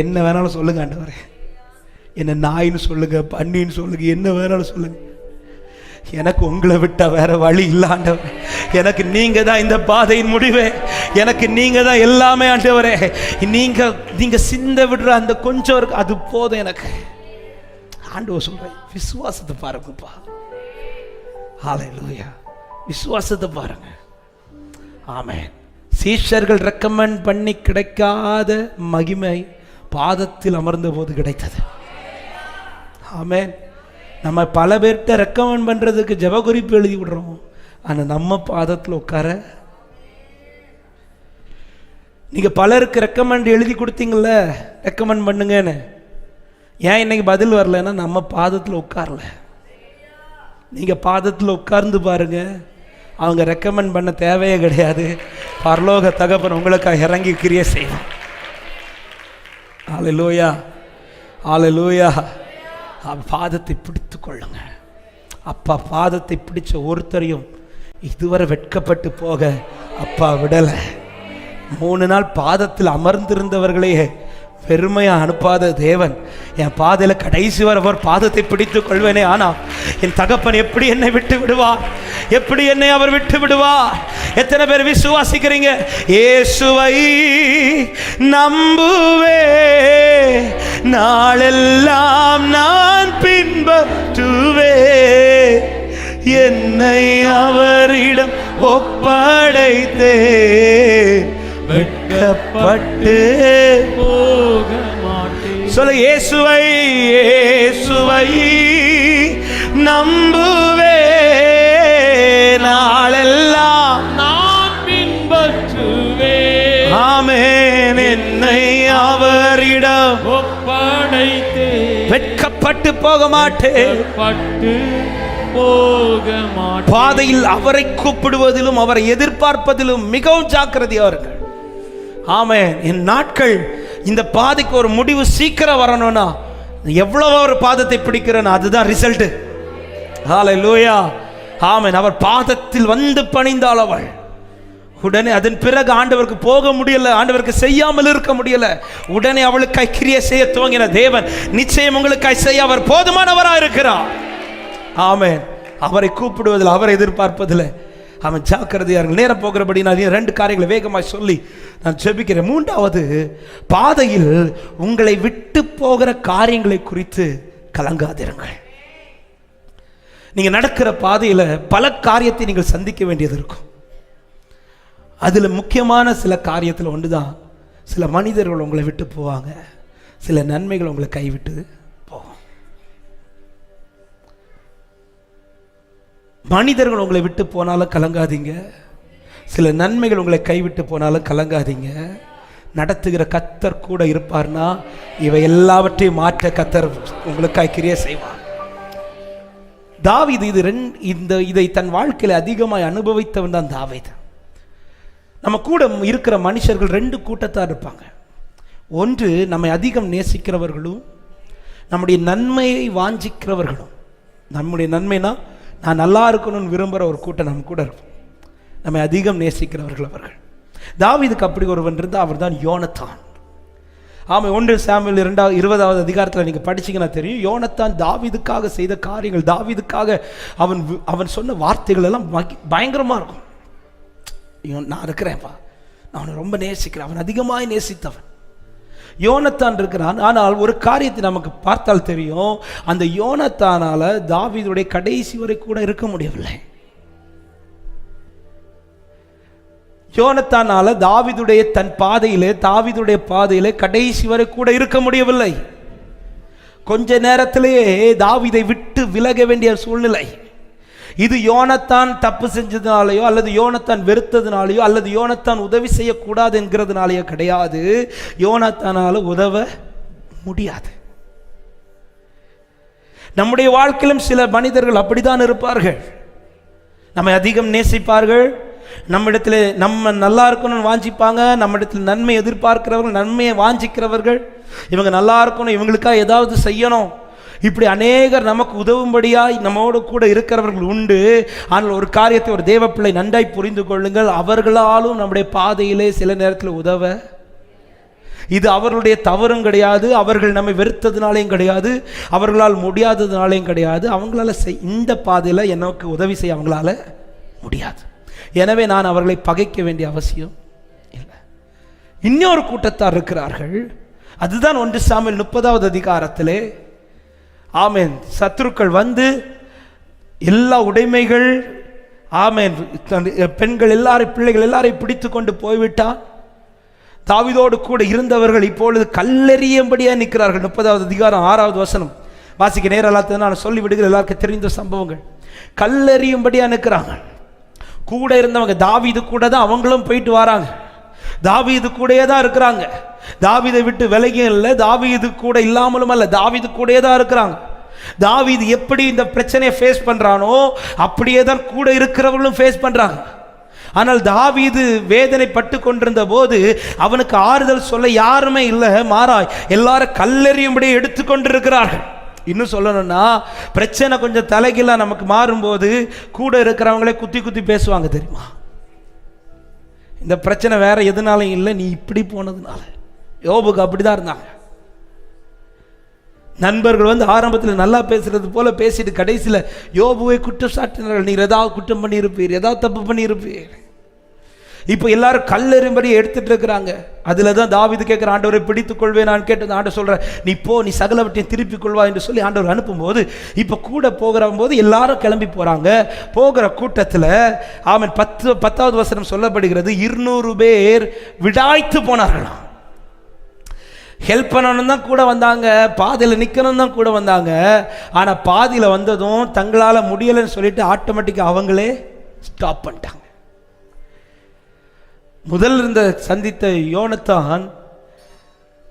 என்ன வேணாலும் சொல்லுங்க, ஆண்டவரே என்ன நாயின்னு சொல்லுங்க, பன்னின்னு சொல்லுங்க, என்ன வேணாலும் சொல்லுங்க, எனக்கு உங்களை விட்டா வேற வழி இல்லை ஆண்டவரே. எனக்கு நீங்க தான் இந்த பாதையின் முடிவே, எனக்கு நீங்க தான் எல்லாமே ஆண்டவரே. நீங்க சிந்த விடுற அந்த கொஞ்சம் இருக்கு, அது போதும் எனக்கு. ஆண்டவர் சொல்றேன், விசுவாசத்தை பாருங்கப்பா. ஹல்லேலூயா. விசுவாசத்தை பாருங்க. ஆமென். சீஷர்கள் ரெக்கமெண்ட் பண்ணி கிடைக்காத மகிமை பாதத்தில் அமர்ந்த போது கிடைத்தது. ஆமென். நம்ம பல பேர்கிட்ட ரெக்கமெண்ட் பண்றதுக்கு ஜெப குறிப்பு எழுதி விடுறோம், ஆனா நம்ம பாதத்தில் உட்கார நீங்க பலருக்கு ரெக்கமெண்ட் எழுதி கொடுத்தீங்கல்ல, ரெக்கமெண்ட் பண்ணுங்கன்னு. ஏன் இன்னைக்கு பதில் வரலன்னா நம்ம பாதத்தில் உட்காரல. நீங்க பாதத்தில் உட்கார்ந்து பாருங்க, அவங்க ரெக்கமெண்ட் பண்ண தேவையே கிடையாது. பரலோக தகப்பன் உங்களுக்காக இறங்கி கிரியை செய்வான். ஹல்லேலூயா, ஹல்லேலூயா. பாதத்தை பிடித்து கொள்ளுங்க. அப்பா பாதத்தை பிடிச்ச ஒருத்தரையும் இதுவரை வெட்கப்பட்டு போக அப்பா விடல. 3 நாள் பாதத்தில் அமர்ந்திருந்தவர்களே பெருமையா அனுப்பாத தேவன் என் பாதையில கடைசி வரை அவர் பாதத்தை பிடித்துக் கொள்வேனே. ஆனா என் தகப்பன் எப்படி என்னை விட்டு விடுவார்? எப்படி என்னை அவர் விட்டு விடுவார்? எத்தனை பேர் விசுவாசிக்கிறீங்க? இயேசுவை நம்புவே நாளெல்லாம் நான் பின்பற்றுவே, என்னை அவரிடம் ஒப்படைத்தே வெட்கப்பட்டு போக மாட்டேன். சொல்ல, இயேசுவை நம்புவே நாளெல்லாம் நான் பின்பற்றுவே, ஆமென், என்னை அவரிடம் ஒப்படைத்தே வெட்கப்பட்டு போக மாட்டேன். பாதையில் அவரை கூப்பிடுவதிலும் அவரை எதிர்பார்ப்பதிலும் மிகவும் ஜாக்கிரதையா இருக்கு. ஆமென். என் நாட்கள் இந்த பாதைக்கு ஒரு முடிவு சீக்கிரம் வரணும்னா எவ்வளவு ஒரு பாதத்தை பிடிக்கிறேன், அதுதான் ரிசல்ட். ஹல்லேலூயா. ஆமென். அவர் பாதத்தில் வந்து பணிந்தாள் அவள். உடனே அதன் பிறகு ஆண்டவருக்கு போக முடியல, ஆண்டவருக்கு செய்யாமல் இருக்க முடியல. உடனே அவளுக்காய் கிரியை செய்ய துவங்கின தேவன் நிச்சயம் உங்களுக்காய் செய்ய அவர் போதுமானவராக இருக்கிறார். ஆமென். அவரை கூப்பிடுவதில் அவரை எதிர்பார்ப்பதில் அவன் ஜாக்கிரதையா இருங்க. நேரம் போகிறபடி நான் 2 காரியங்களை வேகமாக சொல்லி நான் ஜெபிக்கிறேன். 3வது, பாதையில் உங்களை விட்டு போகிற காரியங்களை குறித்து கலங்காதிருங்கள். நீங்கள் நடக்கிற பாதையில் பல காரியத்தை நீங்கள் சந்திக்க வேண்டியது இருக்கும். அதில் முக்கியமான சில காரியத்தில் ஒன்று தான், சில மனிதர்கள் உங்களை விட்டு போவாங்க, சில நன்மைகள் உங்களை கைவிட்டு போகும். மனிதர்கள் உங்களை விட்டு போனாலும் கலங்காதீங்க, சில நன்மைகள் உங்களை கைவிட்டு போனாலும் கலங்காதீங்க. நடத்துகிற கத்தர் கூட இருப்பார்னா இவை எல்லாவற்றையும் மாற்ற கத்தர் உங்களுக்காக கிரியை செய்வார். தாவீது இதை தன் வாழ்க்கையில் அதிகமாக அனுபவித்தவன் தான் தாவீது. நம்ம கூட இருக்கிற மனுஷர்கள் 2 கூட்டத்தார் இருப்பாங்க. ஒன்று நம்மை அதிகம் நேசிக்கிறவர்களும், நம்முடைய நன்மையை வாஞ்சிக்கிறவர்களும். நம்முடைய நன்மைனா நான் நல்லா இருக்கணும்னு விரும்புகிற ஒரு கூட்டம் நம்ம கூட இருக்கும். நம்மை அதிகம் நேசிக்கிறவர்கள் அவர்கள். தாவீதுக்கு அப்படி ஒருவன் இருந்தால் அவர் தான் யோனத்தான். ஆமாம், 1 சாமுவேல் 20வது அதிகாரத்தில் நீங்கள் படிச்சிங்கன்னா தெரியும், யோனத்தான் தாவீதுக்காக செய்த காரியங்கள், தாவீதுக்காக அவன் சொன்ன வார்த்தைகள் எல்லாம் பயங்கரமாக இருக்கும். நான் இருக்கிறேன்ப்பா, நான் அவனை ரொம்ப நேசிக்கிறேன், அவன் அதிகமாக நேசித்தவன் யோனத்தான் இருக்கிறான். ஆனால் ஒரு காரியத்தை நமக்கு பார்த்தால் தெரியும், அந்த யோனத்தானால தாவீதுடைய கடைசி வரை கூட இருக்க முடியவில்லை. யோனத்தானால தாவீதுடைய தாவீதுடைய பாதையிலே கடைசி வரை கூட இருக்க முடியவில்லை. கொஞ்ச நேரத்திலேயே தாவீதை விட்டு விலக வேண்டிய சூழ்நிலை. இது யோனத்தான் தப்பு செஞ்சதுனாலேயோ அல்லது யோனத்தான் வெறுத்ததுனாலேயோ அல்லது யோனத்தான் உதவி செய்யக்கூடாது என்கிறதுனாலேயோ கிடையாது. யோனத்தானால உதவ முடியாது. நம்முடைய வாழ்க்கையிலும் சில மனிதர்கள் அப்படித்தான் இருப்பார்கள். நம்மை அதிகம் நேசிப்பார்கள், நம்மிடத்தில் நம்ம நல்லா இருக்கணும்னு வாஞ்சிப்பாங்க, நம்மிடத்தில் நன்மை எதிர்பார்க்கிறவர்கள், நன்மையை வாஞ்சிக்கிறவர்கள், இவங்க நல்லா இருக்கணும், இவங்களுக்காக ஏதாவது செய்யணும், இப்படி அநேகர் நமக்கு உதவும்படியாய் நம்மோடு கூட இருக்கிறவர்கள் உண்டு. ஆனால் ஒரு காரியத்தை ஒரு தேவ பிள்ளை நன்றாய் புரிந்து கொள்ளுங்கள், அவர்களாலும் நம்முடைய பாதையிலே சில நேரத்தில் உதவ, இது அவர்களுடைய தவறும் கிடையாது, அவர்கள் நம்மை வெறுத்ததுனாலையும் கிடையாது, அவர்களால் முடியாததுனாலையும் கிடையாது. அவங்களால இந்த பாதையில் எனக்கு உதவி செய்ய அவங்களால முடியாது. எனவே நான் அவர்களை பகைக்க வேண்டிய அவசியம் இல்லை. இன்னொரு கூட்டத்தார் இருக்கிறார்கள். அதுதான் 1 சாமுவேல் 30வது அதிகாரத்திலே, ஆமென், சத்துருக்கள் வந்து எல்லா உடைமைகள், ஆமென், பெண்கள் எல்லாரையும் பிள்ளைகள் எல்லாரையும் பிடித்து கொண்டு போய்விட்டான். தாவீதோடு கூட இருந்தவர்கள் இப்பொழுது கல்லெறியும்படியா நிற்கிறார்கள். 30வது அதிகாரம் 6வது வசனம் வாசிக்க நேரம் இல்லாதது நான் சொல்லி விடுகிறேன், எல்லாருக்கும் தெரிந்த சம்பவங்கள். கல்லெறியும்படியா நிற்கிறாங்க. கூட இருந்தவங்க தாவீது கூட தான் அவங்களும் போயிட்டு வராங்க, தாவீது கூடயே தான் இருக்கிறாங்க. தாவீதை விட்டு விலகியும் இல்லை, தாவீது கூட இல்லாமலும் அல்ல, தாவீது கூடயே தான் இருக்கிறாங்க. தாவீது எப்படி இந்த பிரச்சனையை ஃபேஸ் பண்றானோ அப்படியே தான் கூட இருக்கிறவர்களும் ஃபேஸ் பண்றாங்க. ஆனால் தாவீது வேதனை பட்டு கொண்டிருந்த போது அவனுக்கு ஆறுதல் சொல்ல யாருமே இல்லை, மாறாய் எல்லாரும் கல்லெறியும்படி எடுத்துக்கொண்டிருக்கிறார்கள். இன்னும் சொல்லணும்னா, பிரச்சனை கொஞ்சம் தலைகீழா நமக்கு மாறும்போது கூட இருக்கிறவங்களே குத்தி குத்தி பேசுவாங்க தெரியுமா? இந்த பிரச்சனை வேற எதுனாலும் இல்லை, நீ இப்படி போனதுனால. யோபுக்கு அப்படிதான் இருந்தாங்க. நண்பர்கள் வந்து ஆரம்பத்தில் நல்லா பேசுறது போல பேசிட்டு கடைசியில் யோபுவை குற்றம் சாட்டினார்கள், நீர் ஏதாவது குற்றம் பண்ணியிருப்பீர், ஏதாவது தப்பு பண்ணியிருப்பீர். இப்போ எல்லாரும் கல்லெறியும்படி எடுத்துட்டு இருக்கிறாங்க. அதில் தான் தாவீது கேட்குற, ஆண்டவரை பிடித்துக் கொள்வேன் நான் கேட்டது. ஆண்டவர் சொல்ற, நீ போ, நீ சகலவற்றையும் திருப்பிக் கொள்வா என்று சொல்லி ஆண்டவர் அனுப்பும்போது இப்போ கூட போகிற போது எல்லாரும் கிளம்பி போறாங்க. போகிற கூட்டத்தில் ஆமென் 10வது வசனம் சொல்லப்படுகிறது, 200 பேர் விடாய்த்து போனார்களாம். ஹெல்ப் பண்ணணும் தான் கூட வந்தாங்க, பாதையில் நிற்கணும் தான் கூட வந்தாங்க. ஆனால் பாதியில் வந்ததும் தங்களால் முடியலைன்னு சொல்லிட்டு ஆட்டோமேட்டிக்காக அவங்களே ஸ்டாப் பண்ணிட்டாங்க. முதல் இருந்த சந்தித்த யோனத்தான்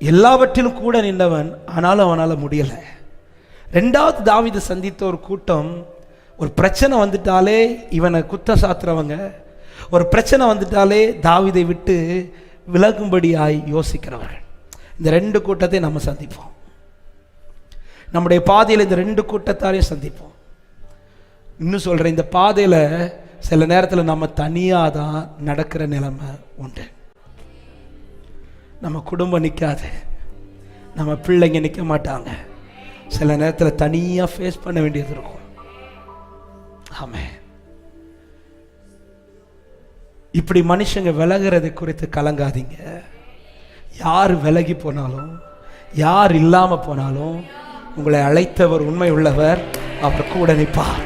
எல்லாவற்றிலும் கூட நின்றவன், ஆனாலும் அவனால் முடியலை. 2வது தாவீது சந்தித்த ஒரு கூட்டம், ஒரு பிரச்சனை வந்துட்டாலே இவனை குத்த சாத்துறவங்க, ஒரு பிரச்சனை வந்துட்டாலே தாவீதை விட்டு விலகும்படியாய் யோசிக்கிறவர்கள். இந்த 2 கூட்டத்தை நம்ம சந்திப்போம். நம்முடைய பாதையில் இந்த 2 கூட்டத்தாரையும் சந்திப்போம். இன்னும் சொல்கிறேன், இந்த பாதையில் சில நேரத்தில் நம்ம தனியாக தான் நடக்கிற நிலைமை உண்டு. நம்ம குடும்பம் நிற்காது, நம்ம பிள்ளைங்க நிற்க மாட்டாங்க. சில நேரத்தில் தனியாக ஃபேஸ் பண்ண வேண்டியது இருக்கும். ஆமென். இப்படி மனுஷங்க விலகிறதை குறித்து கலங்காதீங்க. யார் விலகி போனாலும், யார் இல்லாமல் போனாலும், உங்களை அழைத்தவர் உண்மை உள்ளவர், அவர் கூட நிற்பார்.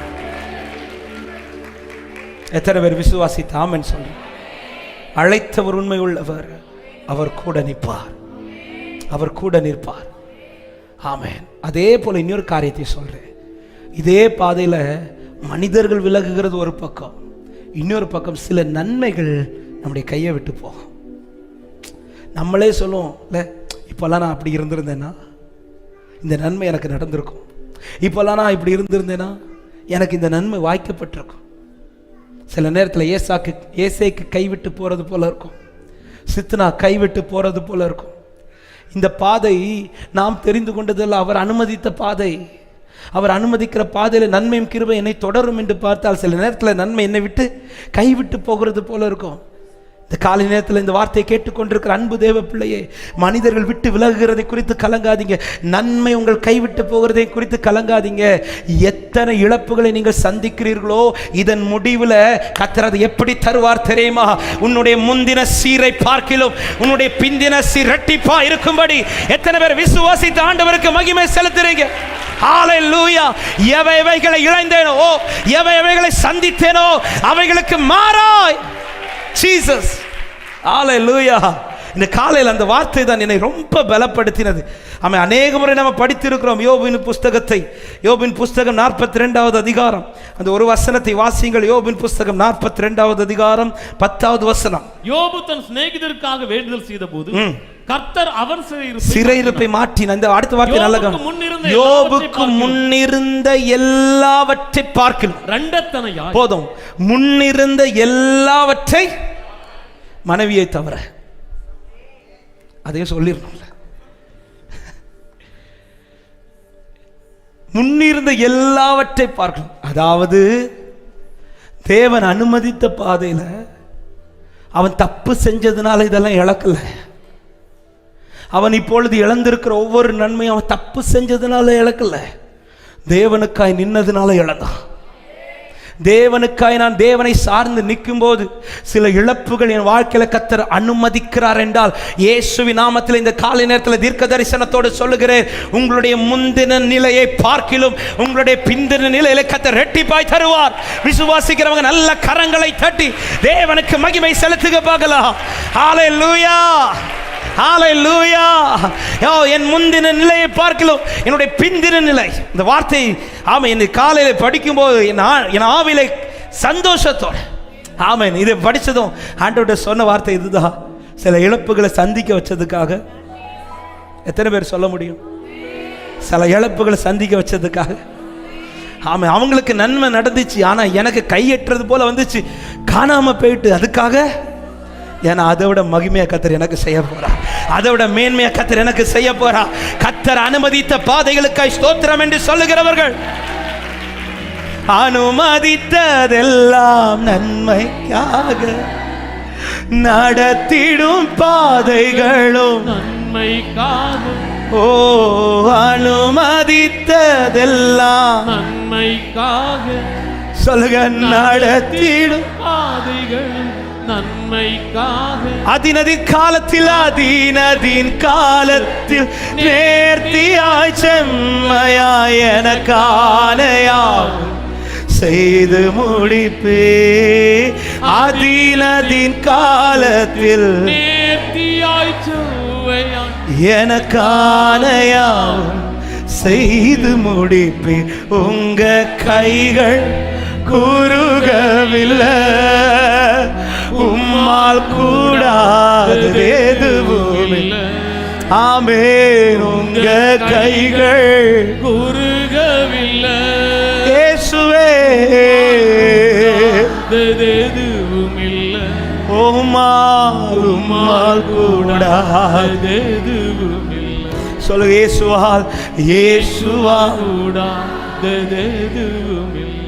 எத்தனை பேர் விசுவாசித்து ஆமென் சொல்லுங்க? அழைத்தவர் உண்மை உள்ளவர், அவர் கூட நிற்பார், அவர் கூட நிற்பார். ஆமென். அதே போல இன்னொரு காரியத்தை சொல்றேன். இதே பாதையில மனிதர்கள் விலகுகிறது ஒரு பக்கம், இன்னொரு பக்கம் சில நன்மைகள் நம்முடைய கையை விட்டு போகும். நம்மளே சொல்லுவோம், இல்லை இப்போல்லாம் நான் அப்படி இருந்திருந்தேன்னா இந்த நன்மை எனக்கு நடந்திருக்கும், இப்போல்லாம் நான் இப்படி இருந்திருந்தேன்னா எனக்கு இந்த நன்மை வாய்க்கப்பட்டிருக்கும். சில நேரத்தில் ஏசேக்கு கைவிட்டு போகிறது போல இருக்கும், சித்னா கைவிட்டு போகிறது போல இருக்கும். இந்த பாதை நாம் தெரிந்து கொண்டதில் அவர் அனுமதித்த பாதை. அவர் அனுமதிக்கிற பாதையில் நன்மையும் கிருபை என்னை தொடரும் என்று பார்த்தால் சில நேரத்தில் நன்மை என்னை விட்டு கைவிட்டு போகிறது போல இருக்கும். இந்த காலை நேரத்தில் இந்த வார்த்தையை கேட்டுக்கொண்டிருக்கிற அன்பு தேவ பிள்ளையே, மனிதர்கள் விட்டு விலகுகிறதை குறித்து கலங்காதீங்க, நன்மை உங்கள் கைவிட்டு போகிறதை குறித்து கலங்காதீங்க. எத்தனை இழப்புகளை நீங்கள் சந்திக்கிறீர்களோ இதன் முடிவில் கர்த்தர் அதை எப்படி தருவார் தெரியுமா? உன்னுடைய முந்தின சீரை பார்க்கிலும் உன்னுடைய பிந்தின சீர் இரட்டிப்பா இருக்கும்படி எத்தனை பேர் விசுவாசித்து ஆண்டவருக்கு மகிமை செலுத்துறீங்க? ஹalleluya. எவைகளை இழந்தேனோ, எவைகளை சந்தித்தேனோ அவைகளுக்கு மாறாய் ஜீசஸ். ஹalleluya. இந்த காலையில் அந்த வார்த்தை தான் என்னை ரொம்ப பலப்படுத்தினது. ஆமாம், அநேக முறை நம்ம படித்திருக்கிறோம் யோபின் புஸ்தகத்தை. யோபின் புஸ்தகம் 42வது அதிகாரம் அந்த ஒரு வசனத்தை வாசியுங்கள். யோபின் புஸ்தகம் 42வது அதிகாரம் 10வது வசனம். யோபு தன் சிநேகிதருக்காக வேண்டுதல் செய்த போது கர்த்தர் அவர் சிறையிருப்பை மாற்றினார். இந்த அடுத்த வார்த்தை நல்ல யோபுக்கு முன்னிருந்த எல்லாவற்றை பார்க்கலாம் ரெண்டத்தனையாய். போதும், முன்னிருந்த எல்லாவற்றை மனைவியை தவிர, அதையும் சொல்லிடணும்ல. முன்னிருந்த எல்லாவற்றை பார்க்கலாம். அதாவது தேவன் அனுமதித்த பாதையில் அவன் தப்பு செஞ்சதுனால இதெல்லாம் இழக்கல. அவன் இப்பொழுது இழந்திருக்கிற ஒவ்வொரு நன்மையும் அவன் தப்பு செஞ்சதுனால இழக்கல, தேவனுக்காய் நின்னதுனால இழந்தான். தேவனுக்காய் நான் தேவனை சார்ந்து நிற்கும் போது சில இழப்புகள் என் வாழ்க்கையில கர்த்தர் அனுமதிக்கிறார் என்றால், இயேசுவின் நாமத்தில் இந்த காலை நேரத்தில் தீர்க்க தரிசனத்தோடு சொல்லுகிறேன், உங்களுடைய முந்தின நிலையை பார்க்கிலும் உங்களுடைய பிந்தின நிலையில கர்த்தர் இரட்டிப்பாய் தருவார். விசுவாசிக்கிறவங்க நல்ல கரங்களை தட்டி தேவனுக்கு மகிமை செலுத்துக பார்க்கலாம். ஹalleluya, ஹalleluya. என் முந்தின நிலையை பார்க்கலாம் என்னுடைய பிந்தின நிலை. இந்த வார்த்தை ஆமென் என்னை காலையில் படிக்கும்போது என் ஆவிலே சந்தோஷத்தோட ஆமென் இதை படித்ததும் ஆண்டவர்கிட்ட சொன்ன வார்த்தை இதுதான். சில இழப்புகளை சந்திக்க வச்சதுக்காக, எத்தனை பேர் சொல்ல முடியும்? சில இழப்புகளை சந்திக்க வச்சதுக்காக ஆமாம், அவங்களுக்கு நன்மை நடந்துச்சு, ஆனால் எனக்கு கையெட்டுறது போல வந்துச்சு, காணாம போயிட்டு, அதுக்காக ஏன்னா அதை விட மகிமையா கர்த்தர் எனக்கு செய்ய போறா, அதை விட மேன்மையா கர்த்தர் எனக்கு செய்ய போறா. கர்த்தர் அனுமதித்த பாதைகளுக்காய் ஸ்தோத்திரம் என்று சொல்லுகிறவர்கள், அனுமதித்ததெல்லாம் நன்மைக்காக, நடத்திடும் பாதைகளும் நன்மைக்காக, ஓ அனுமதித்ததெல்லாம் நன்மைக்காக, சொல்லுங்க, நடத்திடும் பாதைகளும் நன்மைக்காக, அதினதின் காலத்தில் நேர்த்தியாய் செம்மையாய் எனக்கானையாவும் செய்து முடிப்பே. அதினதின் காலத்தில் நேர்த்தியாய் செவ்வையாய் எனக்கானையாவும் செய்து முடிப்பே. உங்க கைகள் குறுகவில்லை, உம்மால் கூடாதது எதுவும் இல்லை. ஆமென். உங்க கைகள் குறுகவில்லை இயேசுவே, எதுவும் இல்லை. உம்மால் கூடாதது எதுவும் இல்லை. சொல்லுங்க, இயேசுவால் கூடாதது எதுவும் இல்லை.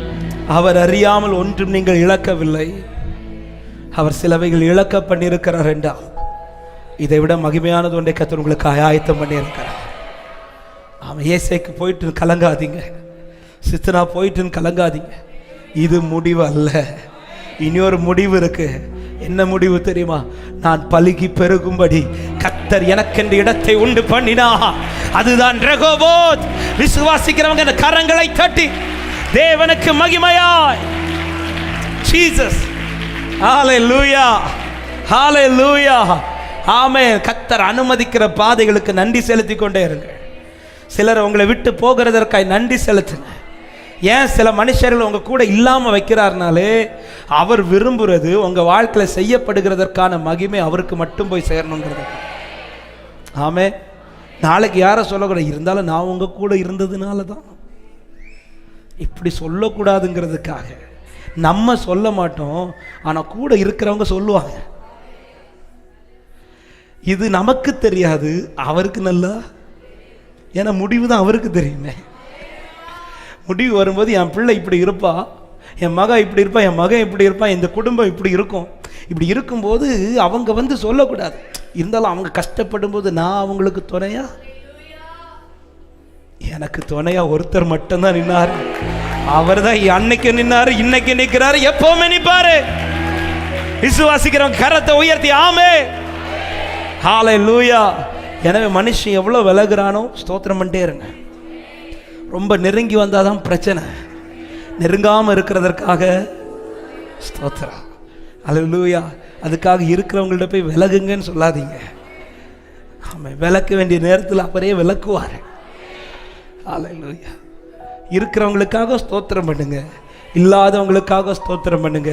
அவர் அறியாமல் ஒன்றும் நீங்கள் இழக்கவில்லை. அவர் சிலவைகள் இழக்க பண்ணியிருக்கிறார் என்றால் இதை விட மகிமையானது ஒன்றை கர்த்தர் உங்களுக்கு ஆயத்தம் பண்ணியிருக்கிறார். அவன் ஏசேக்கு போயிட்டு கலங்காதீங்க, சித்தனா போயிட்டு கலங்காதீங்க. இது முடிவு அல்ல, இனியொரு முடிவு இருக்கு. என்ன முடிவு தெரியுமா? நான் பலுகி பெருகும்படி கர்த்தர் எனக்கென்று இடத்தை உண்டு பண்ணினா, அதுதான் ரெகோபோத். விசுவாசிக்கிறவங்க அந்த கரங்களை தட்டி தேவனுக்கு மகிமையாய் ஜீசஸ். ஹalleluya, ஹalleluya. ஆமென். கர்த்தர் அனுமதிக்கிற பாதைகளுக்கு நன்றி செலுத்திக் கொண்டே இருங்க. சிலர் உங்களை விட்டு போகிறதற்காக நன்றி செலுத்துங்க. ஏன் சில மனுஷர்கள் உங்க கூட இல்லாம வைக்கிறார்னாலே அவர் விரும்புறது உங்க வாழ்க்கையில் செய்யப்படுகிறதற்கான மகிமை அவருக்கு மட்டும் போய் சேரணுங்கிறது. ஆமே. நாளைக்கு யாரை சொல்லக்கூடாது, இருந்தாலும் நான் உங்க கூட இருந்ததுனால தான் இப்படி சொல்லக்கூடாதுங்கிறதுக்காக நம்ம சொல்ல மாட்டோம், ஆனா கூட இருக்கிறவங்க சொல்லுவாங்க. இது நமக்கு தெரியாது, அவருக்கு நல்லா, ஏன்னா முடிவு தான் அவருக்கு தெரியுமே. முடிவு வரும்போது என் பிள்ளை இப்படி இருப்பா, என் மகன் இப்படி இருப்பா, என் மகன் இப்படி இருப்பான், இந்த குடும்பம் இப்படி இருக்கும். இப்படி இருக்கும்போது அவங்க வந்து சொல்லக்கூடாது, இருந்தாலும் அவங்க கஷ்டப்படும் போது நான் அவங்களுக்கு துணையா, எனக்கு துணையா ஒருத்தர் மட்டும்தான் நின்னாரு. அவர் தான் அன்னைக்கு நின்னாரு, இன்னைக்கு நிற்கிறாரு, எப்பவுமே நிற்பாரு. விசுவாசிக்கிறவங்க கரத்தை உயர்த்தி ஆமே. ஹalleluya. எனவே மனுஷன் எவ்வளவு விலகுறானோ ஸ்தோத்திரம் பண்ணிட்டே இருங்க. ரொம்ப நெருங்கி வந்தாதான் பிரச்சனை, நெருங்காம இருக்கிறதற்காக ஸ்தோத்திரம். ஹalleluya. அதுக்காக இருக்கிறவங்கள்ட்ட போய் விலகுங்கன்னு சொல்லாதீங்க. ஆமாம், விளக்க வேண்டிய நேரத்தில் அவரே விளக்குவார். ஹalleluya. இருக்கிறவங்களுக்காக ஸ்தோத்திரம் பண்ணுங்க, இல்லாதவங்களுக்காக ஸ்தோத்திரம் பண்ணுங்க.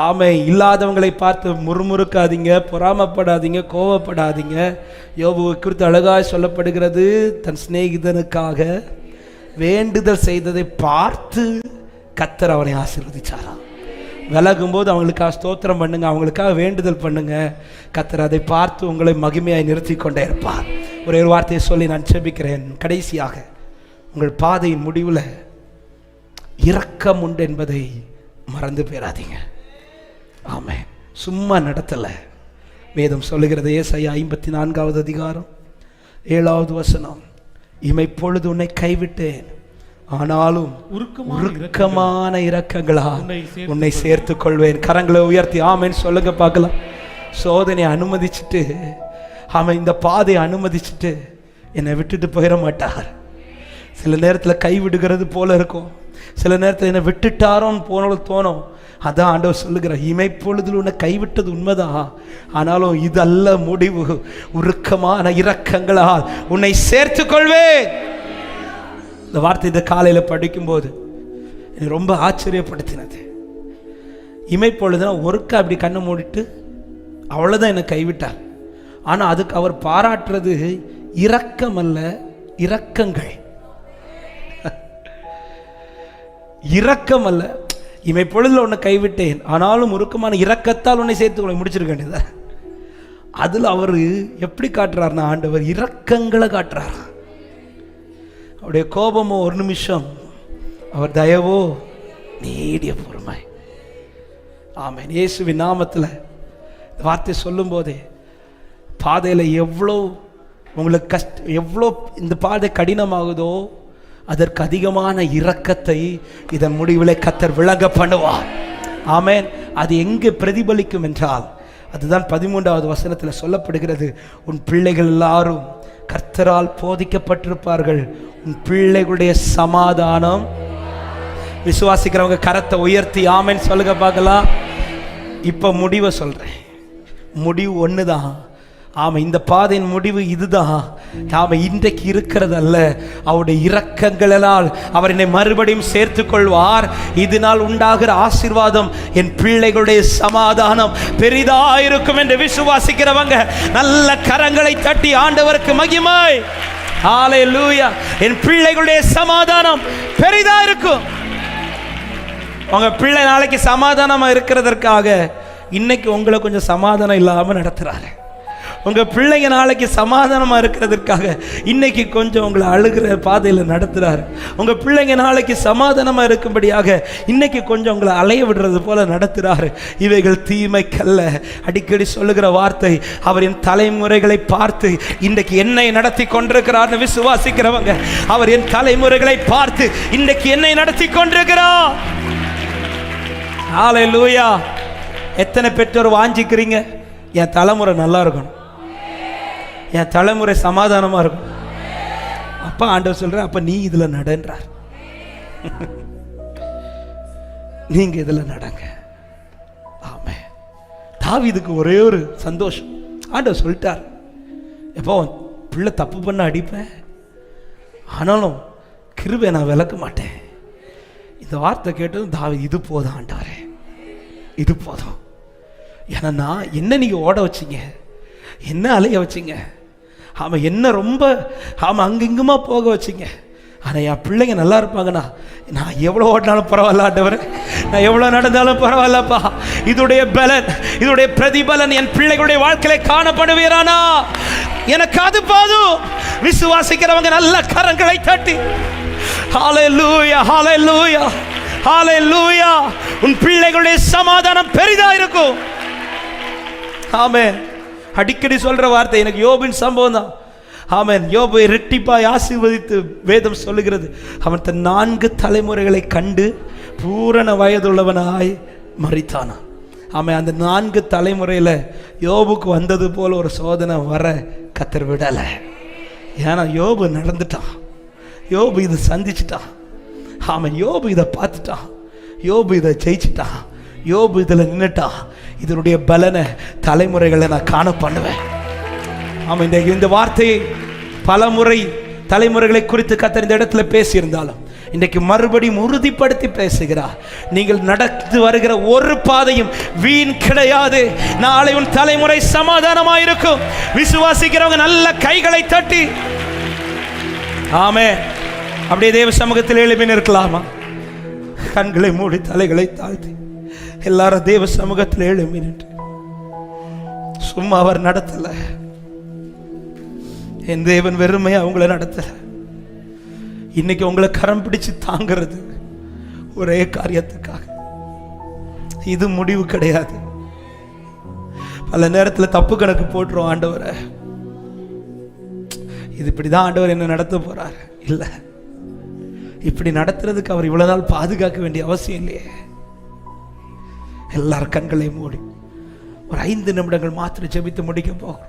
ஆமை. இல்லாதவங்களை பார்த்து முறுமுறுக்காதீங்க, பொறாமப்படாதீங்க, கோவப்படாதீங்க. யோபுவை குறித்து அழகாய் சொல்லப்படுகிறது, தன் சிநேகிதனுக்காக வேண்டுதல் செய்ததை பார்த்து கர்த்தர் அவனை ஆசீர்வதிச்சாராம். விலகும்போது அவங்களுக்காக ஸ்தோத்திரம் பண்ணுங்க, அவங்களுக்காக வேண்டுதல் பண்ணுங்க. கர்த்தர் அதை பார்த்து உங்களை மகிமையாய் நிறுத்தி கொண்டே இருப்பார். ஒரே ஒரு வார்த்தையை சொல்லி நான் ஜெபிக்கிறேன். கடைசியாக, உங்கள் பாதையின் முடிவில் இரக்கம் உண்டு என்பதை மறந்து போயிடாதீங்க. ஆமென். சும்மா நடத்தல. வேதம் சொல்லுகிறது, ஏசாயா 54வது அதிகாரம் 7வது வசனம், இமைப்பொழுது உன்னை கைவிட்டேன், ஆனாலும் உருக்கமான இரக்கங்களால் உன்னை சேர்த்துக் கொள்வேன். கரங்களை உயர்த்தி ஆமென் சொல்லுங்க பார்க்கலாம். சோதனை அனுமதிச்சுட்டு, அவன் இந்த பாதையை அனுமதிச்சுட்டு என்னை விட்டுட்டு போயிட மாட்டார். சில நேரத்தில் கைவிடுகிறது போல இருக்கும், சில நேரத்தில் என்னை விட்டுட்டாரோன்னு போன தோணும். அதான் ஆண்டவர் சொல்லுகிறார், இமைப்பொழுதில் உன்னை கைவிட்டது உண்மைதான், ஆனாலும் இது அல்ல முடிவு, உருக்கமான இரக்கங்களால் உன்னை சேர்த்துக் கொள்வேன். இந்த வார்த்தை இந்த காலையில் படிக்கும்போது என்னை ரொம்ப ஆச்சரியப்படுத்தினது. இமைப்பொழுதுனா ஒருக்க அப்படி கண்ணை மூடிட்டு அவ்வளோதான் என்னை கைவிட்டார். ஆனால் அதுக்கு அவர் பாராட்டுறது இரக்கம் அல்ல, இரக்கங்கள். இரக்கம் அல்ல. இமைப்பொழுதில் உன்னை கைவிட்டேன், ஆனாலும் உருக்கமான இரக்கத்தால் உன்னை சேர்த்து முடிச்சிருக்க வேண்டியதா. அதில் அவர் எப்படி காட்டுறாருன்னா, ஆண்டவர் இரக்கங்களை காட்டுறார். அவருடைய கோபமோ ஒரு நிமிஷம், அவர் தயவோ நீடிய பொறுமை. ஆமென். இயேசுவின் நாமத்தில் இந்த வார்த்தை சொல்லும் போதே பாதையில் எவ்வளோ உங்களுக்கு எவ்வளோ இந்த பாதை கடினமாகுதோ அதற்கு அதிகமான இரக்கத்தை இதன் முடிவிலே கர்த்தர் விளங்க பண்ணுவார். ஆமென். அது எங்கே பிரதிபலிக்கும் என்றால், அதுதான் 13வது வசனத்தில் சொல்லப்படுகிறது, உன் பிள்ளைகள் எல்லாரும் கர்த்தரால் போதிக்கப்பட்டிருப்பார்கள், உன் பிள்ளைகளுடைய சமாதானம். விசுவாசிக்கிறவங்க கரத்தை உயர்த்தி ஆமென் சொல்லுங்க பார்க்கலாம். இப்போ முடிவை சொல்றேன், முடிவு ஒன்று தான். ஆமாம், இந்த பாதையின் முடிவு இதுதான். ஆமாம், இன்றைக்கு இருக்கிறது அல்ல, அவருடைய இரக்கங்களால் அவர் என்னை மறுபடியும் சேர்த்து கொள்வார். இதனால் உண்டாகிற ஆசீர்வாதம், என் பிள்ளைகளுடைய சமாதானம் பெரிதாயிருக்கும் என்று விசுவாசிக்கிறவங்க நல்ல கரங்களை தட்டி ஆண்டவருக்கு மகிமை. ஹல்லேலூயா. என் பிள்ளைகளுடைய சமாதானம் பெரிதா இருக்கும். உங்க பிள்ளை நாளைக்கு சமாதானமா இருக்கிறதற்காக இன்னைக்கு உங்களை கொஞ்சம் சமாதானம் இல்லாம நடத்துறாரு. உங்க பிள்ளைங்க நாளைக்கு சமாதானமா இருக்கிறதுக்காக இன்னைக்கு கொஞ்சம் உங்களை அழுகிற பாதையில நடத்துறாரு. உங்க பிள்ளைங்க நாளைக்கு சமாதானமா இருக்கும்படியாக இன்னைக்கு கொஞ்சம் உங்களை அலைய விடுறது போல நடத்துறாரு. இவைகள் தீமைக்கல்ல. அடிக்கடி சொல்லுகிற வார்த்தை, அவர் என் தலைமுறைகளை பார்த்து இன்றைக்கு என்னை நடத்தி கொண்டிருக்கிறார். விசுவாசிக்கிறவங்க, அவர் என் தலைமுறைகளை பார்த்து இன்றைக்கு என்னை நடத்தி கொண்டிருக்கிறார். ஹல்லேலூயா. எத்தனை பெற்றோர் வாஞ்சிக்கிறீங்க, என் தலைமுறை நல்லா இருக்கணும், என் தலைமுறை சமாதானமா இருக்கும். அப்பா ஆண்டவர் சொல்ற, அப்ப நீ இதுல நடன்றார். நீங்க இதுல நடங்க. தாவீதுக்கு ஒரே ஒரு சந்தோஷம். ஆண்டவர் சொல்லிட்டார், எப்போ பிள்ளை தப்பு பண்ண அடிப்பேன், ஆனாலும் கிருபை நான் விளக்க மாட்டேன். இந்த வார்த்தை கேட்டதும் தாவீது, இது போதும் ஆண்டவரே, இது போதும். ஏன்னா நான் என்ன நீங்கள் ஓட வச்சிங்க, என்ன அலைய வச்சிங்க, ஆமாம் என்ன ரொம்ப ஆமாம் அங்கிங்குமா போக வச்சிங்க. ஆனால் என் பிள்ளைங்க நல்லா இருப்பாங்கண்ணா, நான் எவ்வளோ ஓடினாலும் பரவாயில்ல ஆண்டவரே, நான் எவ்வளோ நடந்தாலும் பரவாயில்லப்பா, இதோடைய பலன் இதோடைய பிரதிபலன் என் பிள்ளைகளுடைய வாழ்க்கையில காணப்படுவீரானா, எனக்கு அது போதும். விசுவாசிக்கிறவங்க நல்ல கரங்களை தட்டி ஹல்லேலூயா ஹல்லேலூயா ஹல்லேலூயா. உன் பிள்ளைகளுடைய சமாதானம் பெரிதா இருக்கும். ஆமென். அடிக்கடி சொல்ற வார்த்தை எனக்கு யோபின் சம்பவம் தான். ஆமென். யோபை இரட்டிப்பாய் ஆசீர்வதித்து வேதம் சொல்லுகிறது, அவன் தன் 4 தலைமுறைகளை கண்டு பூரண வயதுள்ளவனாய் மரித்தானா. ஆமென். அந்த 4 தலைமுறையில் யோபுக்கு வந்தது போல ஒரு சோதனை வர கர்த்தர் விடலை. ஏன்னா யோபு நடந்துட்டான், யோபு இதை சந்திச்சிட்டான். ஆமாம், யோபு இதை பார்த்துட்டான், யோபு இதை ஜெயிச்சிட்டான், யோபு இதில் நின்றுட்டான். இதனுடைய பலனை தலைமுறைகளை நான் காண பண்ணுவேன். ஆமாம், இந்த வார்த்தையை பல முறை தலைமுறைகளை குறித்து கர்த்தர் இந்த இடத்துல பேசியிருந்தாலும் இன்றைக்கு மறுபடியும் உறுதிப்படுத்தி பேசுகிறார். நீங்கள் நடந்து வருகிற ஒரு பாதையும் வீண் கிடையாது. நாளை உன் தலைமுறை சமாதானமாயிருக்கும். விசுவாசிக்கிறவங்க நல்ல கைகளை தட்டி ஆமென். அப்படியே தேவ சமூகத்தில் எழுப்பி நிற்கலாமா? கண்களை மூடி தலைகளை தாழ்த்தி எல்லாரும் தேவ சமூகத்தில் எழுப்பி நின்று, சும்மா அவர் நடத்தல, என் தேவன் வெறுமையா அவங்கள நடத்தல. இன்னைக்கு உங்களை கரம் பிடிச்சு தாங்கிறது ஒரே காரியத்துக்காக. இது முடிவு கிடையாது. பல நேரத்தில் தப்பு கணக்கு போட்டுரும் ஆண்டவரை, இது இப்படிதான் ஆண்டவர் என்ன நடத்த போறார். இல்ல, இப்படி நடத்துறதுக்கு அவர் இவ்வளவு நாள் பாதுகாக்க வேண்டிய அவசியம் இல்லையே. எல்லாரும் கண்களை மூடி ஒரு 5 நிமிடங்கள் மாத்திரம் ஜெபித்து முடிக்க போகிறோம்.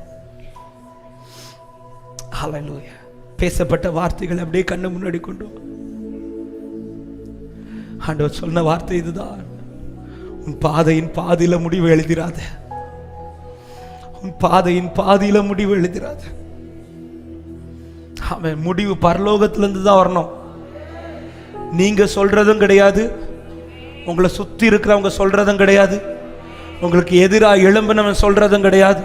ஹல்லேலூயா. பேசப்பட்ட வார்த்தைகள் அப்படியே கண்ணு முன்னாடி கொண்டு ஆண்டவர் சொன்ன வார்த்தை இதுதான், உன் பாதையின் பாதியில முடிவு எழுதிராத, உன் பாதையின் பாதியில முடிவு எழுதிராத. அவன் முடிவு பரலோகத்திலிருந்து தான் வரணும். நீங்க சொல்றதும் கிடையாது, உங்களை சுத்தி இருக்கிறவங்க சொல்றதும் கிடையாது, உங்களுக்கு எதிராக எழும்பினவன் சொல்றதும் கிடையாது.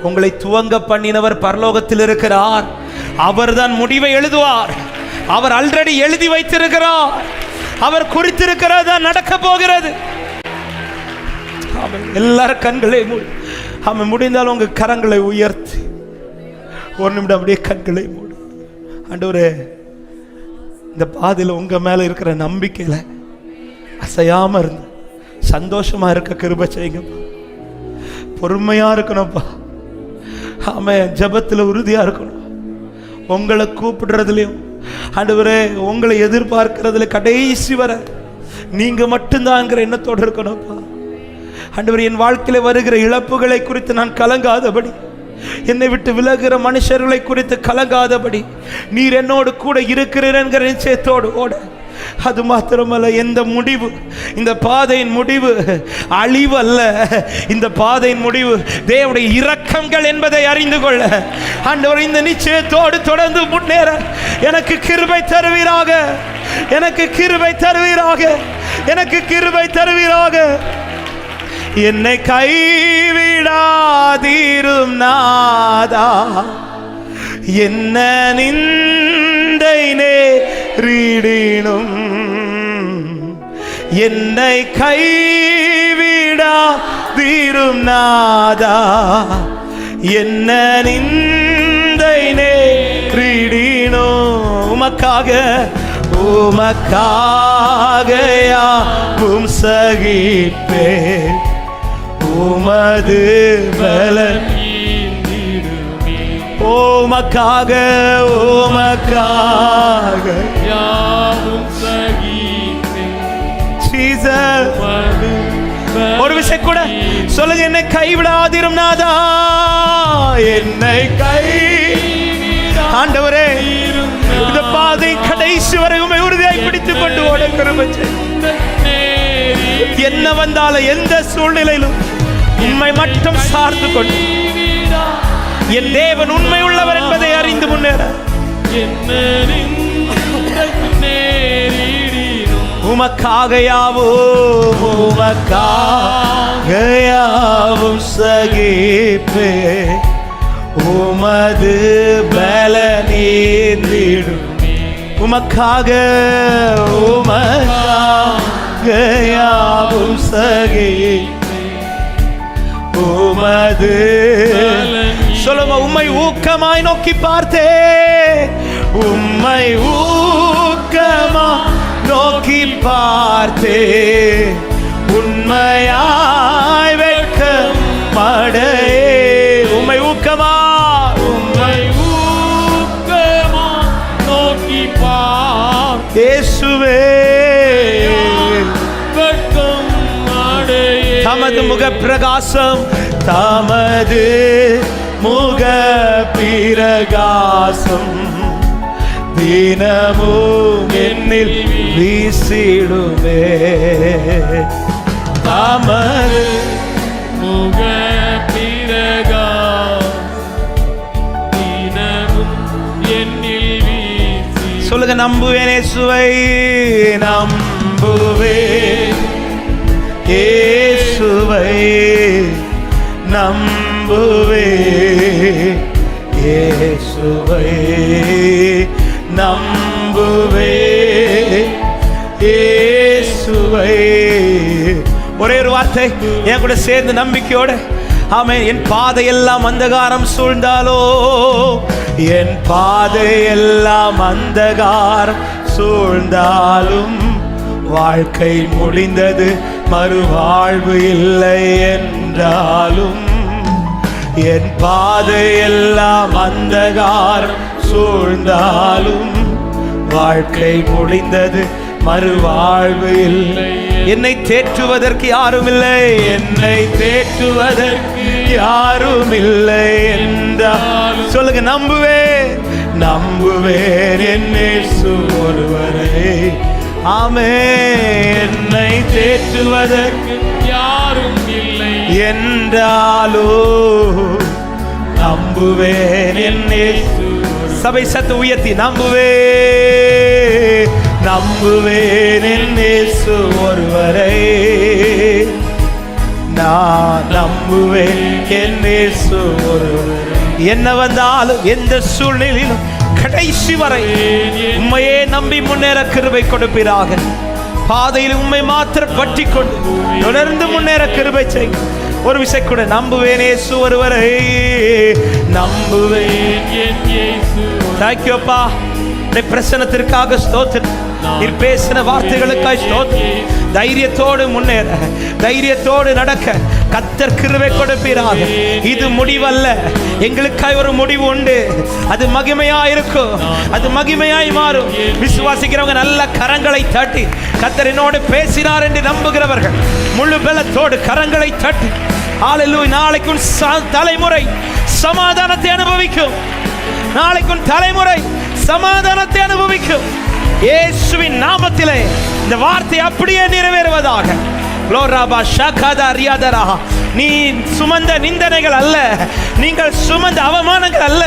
உங்களை துவங்க பண்ணினவர் பரலோகத்தில் இருக்கிறார். அவர் தான் முடிவை எழுதுவார். அவர் ஆல்ரெடி எழுதி வைத்திருக்கிறார். அவர் குறித்திருக்கிறதா நடக்க போகிறது. எல்லாரும் கண்களை மூடி, அவன் முடிந்தால் உங்க கரங்களை உயர்த்தி ஒரு நிமிடம் அப்படியே கண்களை மூடி, ஆண்டவரே இந்த பாதையில் உங்க மேல இருக்கிற நம்பிக்கையில அசையாம இருந்து சந்தோஷமா இருக்க கிருபை செய்யுங்கப்பா. பொறுமையா இருக்கணும்ப்பா. ஆமென். ஜெபத்தில் உறுதியா இருக்கணும். உங்களை கூப்பிடுறதுலையும் ஆண்டவரே உங்களை எதிர்பார்க்கிறதுல கடைசி வர நீங்க மட்டும்தான்ங்கிற எண்ணத்தோடு இருக்கணும்ப்பா. ஆண்டவரே என் வாழ்க்கையில வருகிற இழப்புகளை குறித்து நான் கலங்காதபடி, என்னை விட்டு விலகுகிற மனுஷர்களை குறித்து கலங்காதபடி, நீர் என்னோடு கூட இருக்கிறீர் என்கிற நிச்சயத்தோடு ஓட. அது மாத்திரமல்ல, எந்த முடிவு, இந்த பாதையின் முடிவு அழிவு அல்ல, இந்த பாதையின் முடிவு தேவனுடைய இரக்கங்கள் என்பதை அறிந்து கொள்ள ஆண்டவர் இந்த நிச்சயத்தோடு தொடர்ந்து முன்னேற எனக்கு கிருபை தருவீராக, எனக்கு கிருபை தருவீராக, எனக்கு கிருபை தருவீராக. என்னை கைவிடாதீரும் நாதா, என்ன நிந்தை நேரிடினும் என்னை கைவிடாதீரும் நாதா, என்ன நிந்தை நேரிடினும் உமக்காக உமக்காக யாவும் சகிப்பேன், உமது பலன் உமக்காக உமக்காக யாவும் சகிப்பேன். ஒரு விஷயம் கூட சொல்லுங்க, என்னை கைவிடாதிரும் நாதா, என்னை ஆண்டவரே இந்த பாதை கடைசி வரை உம்மை உறுதியாய் பிடித்துக் கொண்டு ஓட கிருபை செய்யும். என்ன வந்தாலும் எந்த சூழ்நிலையிலும் உம்மை மட்டும் சார்ந்து கொண்டு என் தேவன் உண்மை உள்ளவர் என்பதை அறிந்து முன்னேற உமக்காக யாவும் சகிப்பே உமது பல நீந்திடும் உமக்காக யாவும் சகிப்பே உமது சொல்லுங்க. உம்மை ஊக்கமாய் நோக்கி பார்த்தே உம்மை ஊக்கமாய் நோக்கி பார்த்தே உண்மையாய் வெட்கப்படே உம்மை ஊக்கமாய் நோக்கி பார்த்தே இயேசுவே தமது முக பிரகாசம் தமது முக பிரகாசம் தினமும் என்னில் வீசிடுமே தமது முக பிரகாசம் தினமும் என்னில் வீசி சொல்லுங்க. நம்புவேன் இயேசுவை நம்புவேன் இயேசுவை நம்புவேன் இயேசுவை நம்புவேன் இயேசுவை. ஒரே ஒரு வார்த்தை என் கூட சேர்ந்து நம்பிக்கையோட ஆமென். என் பாதையெல்லாம் அந்தகாரம் சூழ்ந்தாலோ என் பாதையெல்லாம் அந்தகாரம் சூழ்ந்தாலும் வாழ்க்கை முடிந்தது மறுவாழ்வு இல்லை என்றாலும் என் பாதையெல்லாம் அந்தகாரம் சூழ்ந்தாலும் வாழ்க்கை முடிந்தது மறுவாழ்வு இல்லை. என்னை தேற்றுவதற்கு யாரும் இல்லை என்னை தேற்றுவதற்கு யாரும் இல்லை என்றாலும் சொல்லுங்க. நம்புவேன் நம்புவேன் என் இயேசு ஒருவரை ஆமென். என்னை தேற்றுவதற்கு யாரும் இல்லை என்றாலோ நம்புவேன் என் இயேசு. சபை சத்து உயர்த்தி நம்புவேன் நம்புவேன் என் இயேசு ஒருவரை நான் நம்புவேன் என் இயேசு ஒருவரை. என்ன வந்தாலும் எந்த சூழ்நிலையிலும் கடைசி வரை உம்மையே நம்பி முன்னேற கிருபை கொடுப்பீராக. பாதையில் உம்மை மாத்திரம் பற்றி கொண்டு தொடர்ந்து முன்னேற கிருபை செய். ஒரு விஷயம் கூட நம்புவேன் இயேசு ஒருவரை நம்புவேன் என் இயேசு. தேங்க்யூ அப்பா. பிரசனத்திற்காக ஸ்தோத்திரம். நீர் பேசின வார்த்தைகளுக்காக ஸ்தோத்திரம். தைரியத்தோடு முன்னேற தைரியத்தோடு நடக்க கர்த்தர் கிருபை கொடுப்பீராக. இது முடிவல்ல, எங்களுக்காய் ஒரு முடிவு உண்டு. அது மகிமையாய் இருக்கும், அது மகிமையாய் மாறும். விசுவாசிக்கிறவங்க நல்ல கரங்களை தட்டி கர்த்தர் என்னோடு பேசினார் என்று நம்புகிறவர்கள் முழு பலத்தோடு கரங்களை தட்டி ஹல்லேலூயா. நாளைக்கு தலைமுறை சமாதானத்தை அனுபவிக்கும். நாளைக்கு தலைமுறை சமாதானத்தை அனுபவிக்கும். இயேசுவின் நாமத்திலே இந்த வார்த்தை அப்படியே நிறைவேறுவதாக. நீ சுமந்த நிந்தனைகள் அல்ல, நீங்கள் சுமந்த அவமானங்கள் அல்ல,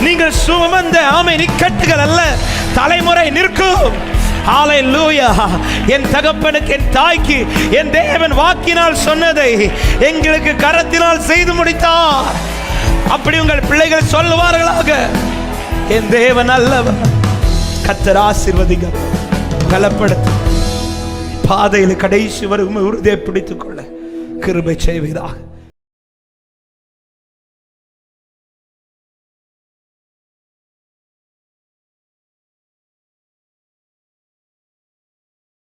நீங்கள் சுமந்த இக்கட்டுகள் அல்ல, தலைமுறை நிற்கும். ஹல்லேலூயா. என் தகப்பனுக்கு என் தாய்க்கு என் தேவன் வாக்கினால் சொன்னதை எங்களுக்கு கரத்தினால் செய்து முடித்தார். அப்படி உங்கள் பிள்ளைகள் சொல்லுவார்களாக, என் தேவன் அல்லவர். கர்த்தர் ஆசீர்வதிங்க, பலப்படுத்த பாதையில் கடைசி வரை உறுதியை பிடித்துக் கொள்ள கிருபை செய்வீராக.